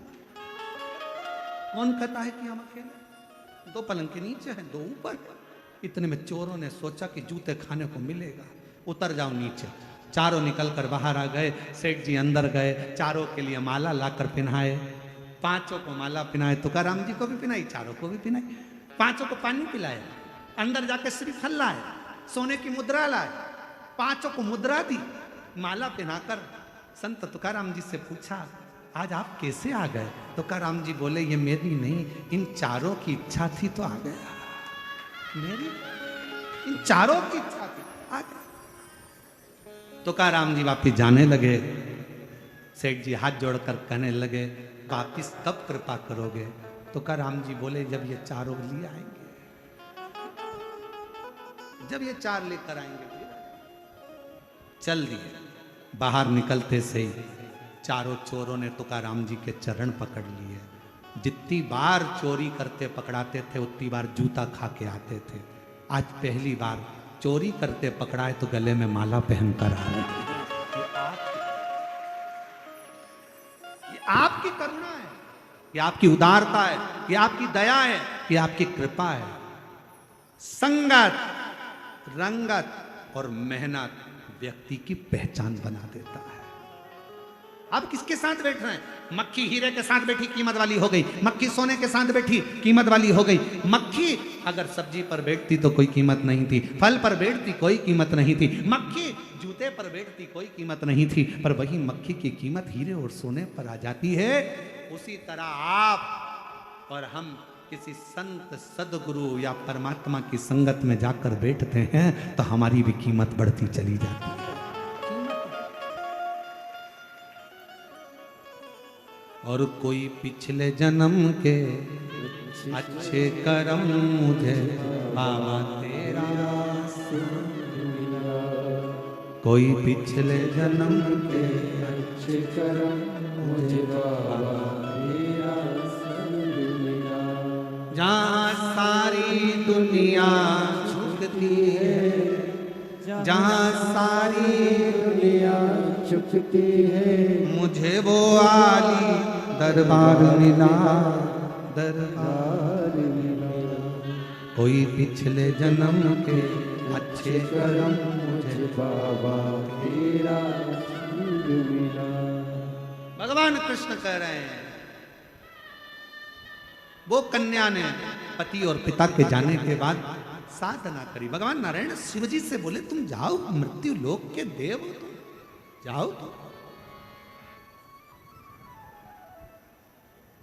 कौन कहता है कि हम अकेले? 2 पलंग के नीचे है 2 ऊपर। इतने में चोरों ने सोचा कि जूते खाने को मिलेगा, उतर जाओ नीचे। चारों निकल कर बाहर आ गए। सेठ जी अंदर गए, चारों के लिए माला लाकर पहनाए, 5 को माला पहनाए, तुकाराम जी को भी पहनाई, चारों को भी पहनाई, 5 को पानी पिलाए, अंदर जाके श्रीफल लाए, सोने की मुद्रा लाए, 5 को मुद्रा दी, माला पहनाकर संत तुकाराम जी से पूछा आज आप कैसे आ गए? तुकाराम जी बोले ये मेरी नहीं, इन चारों की इच्छा थी तो आ गया, मेरी इन चारों की इच्छा थी आ गया। तुकाराम जी वापिस जाने लगे। सेठ जी हाथ जोड़कर कहने लगे वापिस कब कृपा करोगे? तुकाराम जी बोले जब ये चारों लिए आएंगे, जब ये 4 लेकर आएंगे। चल दिए। बाहर निकलते से ही चारों चोरों ने तुकाराम जी के चरण पकड़ लिए। जितनी बार चोरी करते पकड़ाते थे उतनी बार जूता खा के आते थे। आज पहली बार चोरी करते पकड़ाए तो गले में माला पहनकर आ रहे। ये आपकी करुणा है, ये आपकी उदारता है, ये आपकी दया है, ये आपकी कृपा है। संगत, रंगत और मेहनत व्यक्ति की पहचान बना देता है। आप किसके साथ बैठ रहे हैं? मक्खी हीरे के साथ बैठी कीमत वाली हो गई, मक्खी सोने के साथ बैठी कीमत वाली हो गई। मक्खी अगर सब्जी पर बैठती तो कोई कीमत नहीं थी, फल पर बैठती कोई कीमत नहीं थी, मक्खी जूते पर बैठती कोई कीमत नहीं थी, पर वही मक्खी की कीमत हीरे और सोने पर आ जाती है। उसी तरह आप और हम किसी संत सदगुरु या परमात्मा की संगत में जाकर बैठते हैं तो हमारी भी कीमत बढ़ती चली जाती है। और कोई पिछले जन्म के अच्छे कर्म मुझे बाबा तेरा, कोई पिछले जन्म के अच्छे कर्म मुझे बाबा तेरा संग मिला। जहाँ सारी दुनिया झुकती है, जहाँ सारी दुनिया झुकती है, मुझे वो आली दरबार मिला, दरबार मिला। कोई पिछले जन्म के अच्छे कर्म मुझे बाबा तेरा संग मिला। भगवान कृष्ण कह रहे हैं वो कन्या ने पति और पिता के जाने के बाद साधना करी। भगवान नारायण शिव जी से बोले तुम जाओ, मृत्यु लोक के देव हो तुम, जाओ तुम।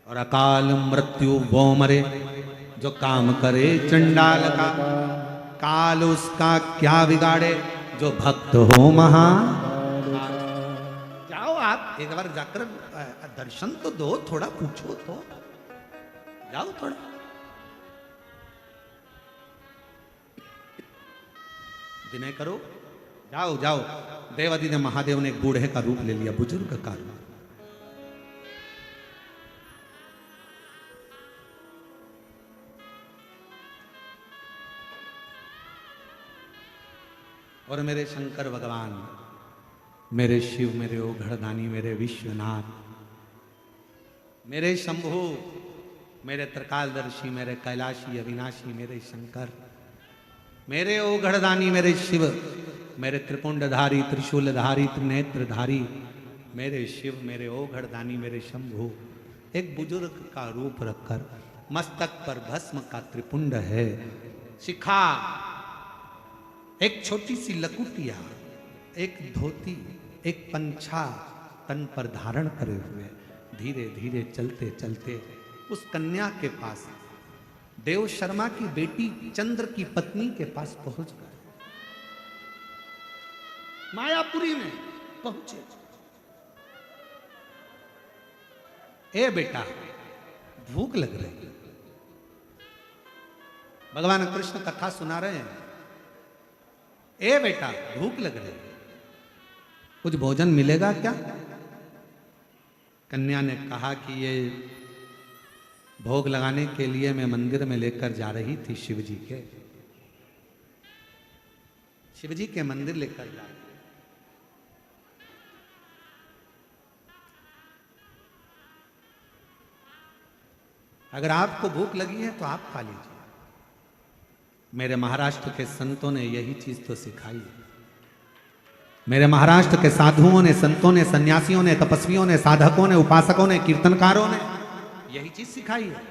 और अकाल मृत्यु वो मरे जो काम करे चंडाल का, काल उसका क्या बिगाड़े जो भक्त हो महा। जाओ आप एक बार जाकर दर्शन तो दो, थोड़ा पूछो तो, जाओ थोड़ा। विनय करो, जाओ जाओ। देवादिदेव महादेव ने एक बूढ़े का रूप ले लिया, बुजुर्ग का रूप। और मेरे शंकर भगवान, मेरे शिव, मेरे ओघड़दानी, मेरे विश्वनाथ, मेरे शंभु, मेरे त्रिकालदर्शी, मेरे कैलाशी अविनाशी, मेरे शंकर, मेरे ओघड़दानी, मेरे शिव, मेरे त्रिपुंडधारी, त्रिशूलधारी, त्रिनेत्रधारी, मेरे शिव, मेरे ओघड़दानी, मेरे शंभु, एक बुजुर्ग का रूप रखकर, मस्तक पर भस्म का त्रिपुंड है, शिखा, एक छोटी सी लकुटिया, एक धोती, एक पंछा तन पर धारण करे हुए धीरे धीरे चलते चलते उस कन्या के पास, देव शर्मा की बेटी चंद्र की पत्नी के पास पहुंच गए। मायापुरी में पहुंचे। ए बेटा, भूख लग रही। भगवान कृष्ण कथा सुना रहे हैं। ए बेटा, भूख लग रही, कुछ भोजन मिलेगा क्या? कन्या ने कहा कि ये भोग लगाने के लिए मैं मंदिर में लेकर जा रही थी शिवजी के, शिवजी के मंदिर लेकर जा रही। अगर आपको भूख लगी है तो आप खा लीजिए। मेरे महाराष्ट्र के संतों ने यही चीज तो सिखाई है। मेरे महाराष्ट्र के साधुओं ने, संतों ने, सन्यासियों ने, तपस्वियों ने, साधकों ने, उपासकों ने, कीर्तनकारों ने यही चीज सिखाई है।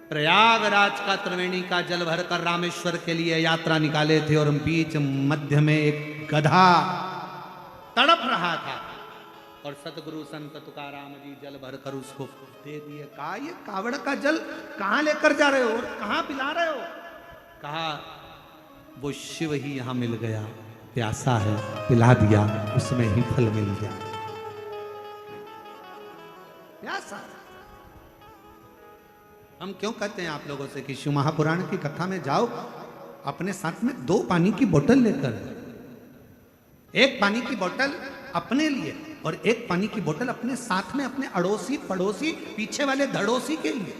प्रयागराज का त्रिवेणी का जल भरकर रामेश्वर के लिए यात्रा निकाले थे और बीच मध्य में एक गधा तड़प रहा था और सतगुरु संत तुकाराम जी जल भरकर उसको दे दिए। कहा, ये कावड़ का जल कहां लेकर जा रहे हो और कहां पिला रहे हो? कहा, वो शिव ही यहां मिल गया, प्यासा है, पिला दिया, उसमें ही फल मिल गया। प्यासा। हम क्यों कहते हैं आप लोगों से कि शिव महापुराण की कथा में जाओ, अपने साथ में 2 पानी की बोतल लेकर, एक पानी की बोतल अपने लिए और एक पानी की बोतल अपने साथ में अपने अड़ोसी पड़ोसी पीछे वाले धड़ोसी के लिए।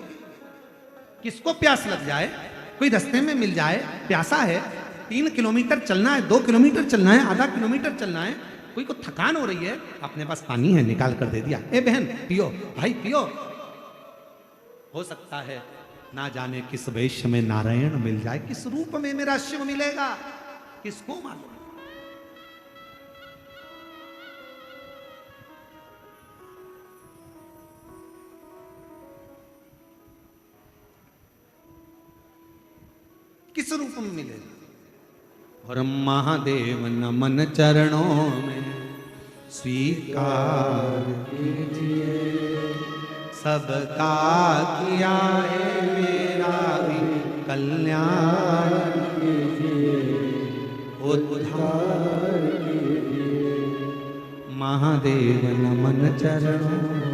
किसको प्यास लग जाए, कोई रास्ते में मिल जाए, प्यासा है, 3 किलोमीटर चलना है, 2 किलोमीटर चलना है, आधा किलोमीटर चलना है, कोई को थकान हो रही है, अपने पास पानी है, निकाल कर दे दिया, ए बहन पियो, भाई पियो। हो सकता है ना जाने किस वेश में नारायण मिल जाए, किस रूप में मेरा शिव मिलेगा, किसको मालूम। किस रूप में मिलेगा। और महादेव नमन चरणों में स्वीकार कीजिए, सबका किया है मेरा भी कल्याण कीजिए, उद्धार कीजिए। महादेव नमन चरणों